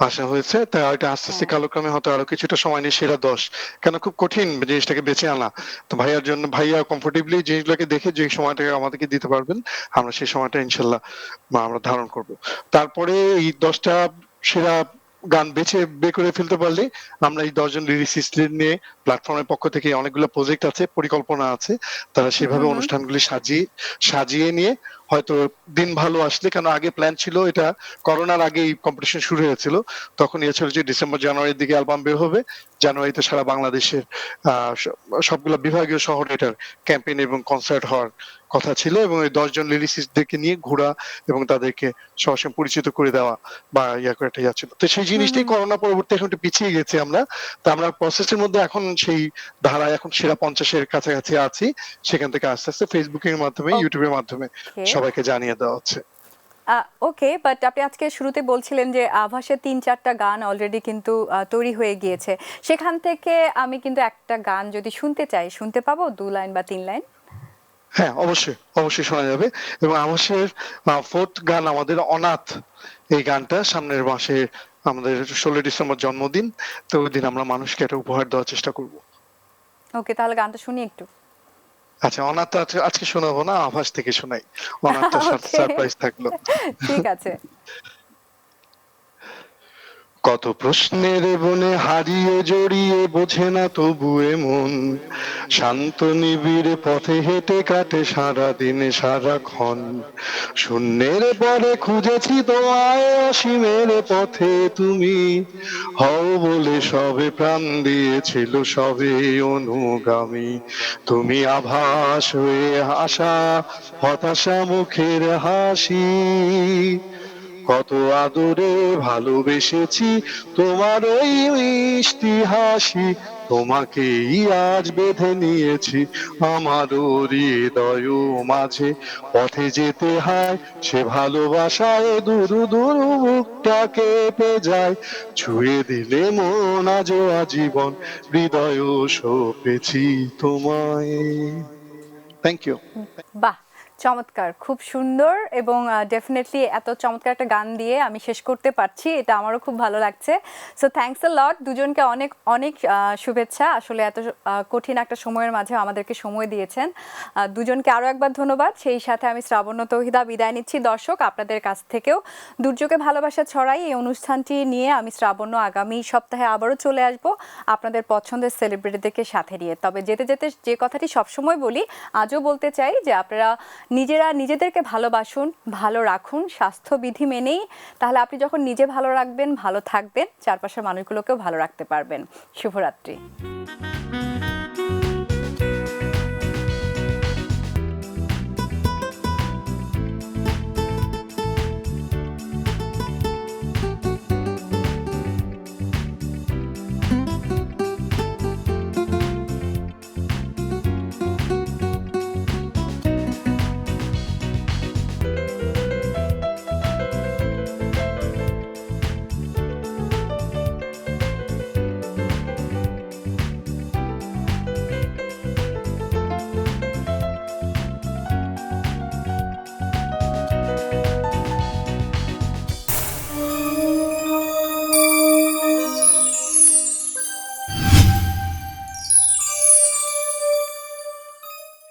আসা হয়েছে। তা এটা আস্তে আস্তে হ্যাঁ। কালক্রমে হয়তো আরো কিছুটা সময় নিয়ে সেরা ১০, কেন খুব কঠিন জিনিসটাকে বেছে আনা। তো ভাইয়ার জন্য ভাইয়া কমফোর্টেবলি জিনিসগুলোকে দেখে যে সময়টাকে আমাদেরকে দিতে পারবেন আমরা সেই সময়টা ইনশাল্লাহ আমরা ধারণ করব। তারপরে এই ১০টা সেরা গান বের করে ফেলতে পারলে আমরা এই ১০ জন লিরিসিস্টদের নিয়ে প্ল্যাটফর্মের পক্ষ থেকে অনেকগুলো প্রজেক্ট আছে, পরিকল্পনা আছে, তারা হুম, সেভাবে হুম। অনুষ্ঠানগুলি সাজিয়ে নিয়ে হয়তো দিন ভালো আসলে, কেন আগে প্ল্যান ছিল এটা করোনার আগে কম্পিটিশন শুরু হয়েছিল, তখন ইয়ে ছিল যে ডিসেম্বর জানুয়ারির দিকে অ্যালবাম বের হবে, জানুয়ারিতে সারা বাংলাদেশের সবগুলো বিভাগীয় শহরে এটার ক্যাম্পেইন এবং কনসার্ট হওয়ার কথা ছিল, এবং ওই 10 জন লিরিসিস্টদেরকে নিয়ে ঘোরা এবং তাদেরকে সবার সঙ্গে পরিচিত করে দেওয়া বা ইয়া করে একটা ইয়া ছিল। তো সেই জিনিসটাই করোনা পরবর্তী এখন একটু পিছিয়ে গেছে আমরা, তো আমরা প্রসেসের মধ্যে এখন সেই ধারায় এখন সেরা 50-এর কাছাকাছি আছি, সেখান থেকে আস্তে আস্তে ফেসবুকের মাধ্যমে ইউটিউবের মাধ্যমে সবাইকে জানিয়ে দেওয়া হচ্ছে। ওকে, বাট আপনি আজকে শুরুতে বলছিলেন যে আভাসের 3-4টা গান অলরেডি কিন্তু তৈরি হয়ে গিয়েছে, সেখান থেকে আমি কিন্তু একটা গান যদি শুনতে চাই, শুনতে পাবো 2 লাইন বা 3 লাইন? হ্যাঁ, অবশ্যই অবশ্যই শোনা যাবে। এবং আভাসের 4th গান আমাদের অনাথ, এই গানটা সামনের মাসে আমাদের 16 ডিসেম্বর জন্মদিন, তো ওই দিন আমরা মানুষকে একটা উপহার দেওয়ার চেষ্টা করব। ওকে, তাহলে গানটা শুনি একটু। আচ্ছা, অনাথ আজকে শোনাবো না, আভাস থেকে শোনাই, অনাথটা ওকে, সারপ্রাইজ থাকলো। ঠিক আছে। কত প্রশ্নের বনে হারিয়ে জড়িয়ে বোঝে না তবু মন, শান্ত নিবিড় পথে হেঁটে কাটে সারা দিনে সারাক্ষণ, শূন্যের পরে খুঁজেছি তোমায় অসীমের পথে, তুমি হও বলে সবে প্রাণ দিয়েছিল সবে অনুগামী, তুমি আভাস হয়ে আসা হতাশা মুখের হাসি, কত আদরে ভালোবেসেছি তোমার ওই মিষ্টি হাসি, তোমাকেই আজ বেঁধে নিয়েছি আমার হৃদয় মাঝে, পথে যেতে হয় সে ভালোবাসায় দূর দূর বুকটা কেঁপে যায়, ছুঁয়ে দিলে মন আজও আজীবন হৃদয় সপেছি তোমায়। Thank you. বাহ, চমৎকার, খুব সুন্দর, এবং ডেফিনেটলি এত চমৎকার একটা গান দিয়ে আমি শেষ করতে পারছি, এটা আমারও খুব ভালো লাগছে। সো থ্যাঙ্কস আ লট, দুজনকে অনেক অনেক শুভেচ্ছা। আসলে এত কঠিন একটা সময়ের মাঝে আমাদেরকে সময় দিয়েছেন, দুজনকে আরও একবার ধন্যবাদ। সেই সাথে আমি শ্রাবণ্য তৌহিদা বিদায় নিচ্ছি। দর্শক, আপনাদের কাছ থেকেও দুর্যোগে ভালোবাসা ছড়াই এই অনুষ্ঠানটি নিয়ে আমি শ্রাবণ্য আগামী সপ্তাহে আবারও চলে আসব আপনাদের পছন্দের সেলিব্রিটিদেরকে সাথে নিয়ে। তবে যেতে যেতে যে কথাটি সবসময় বলি, আজও বলতে চাই যে আপনারা নিজেরা নিজেদেরকে ভালোবাসুন, ভালো রাখুন স্বাস্থ্যবিধি মেনেই, তাহলে আপনি যখন নিজে ভালো রাখবেন, ভালো থাকবেন, চারপাশের মানুষগুলোকেও ভালো রাখতে পারবেন। শুভরাত্রি।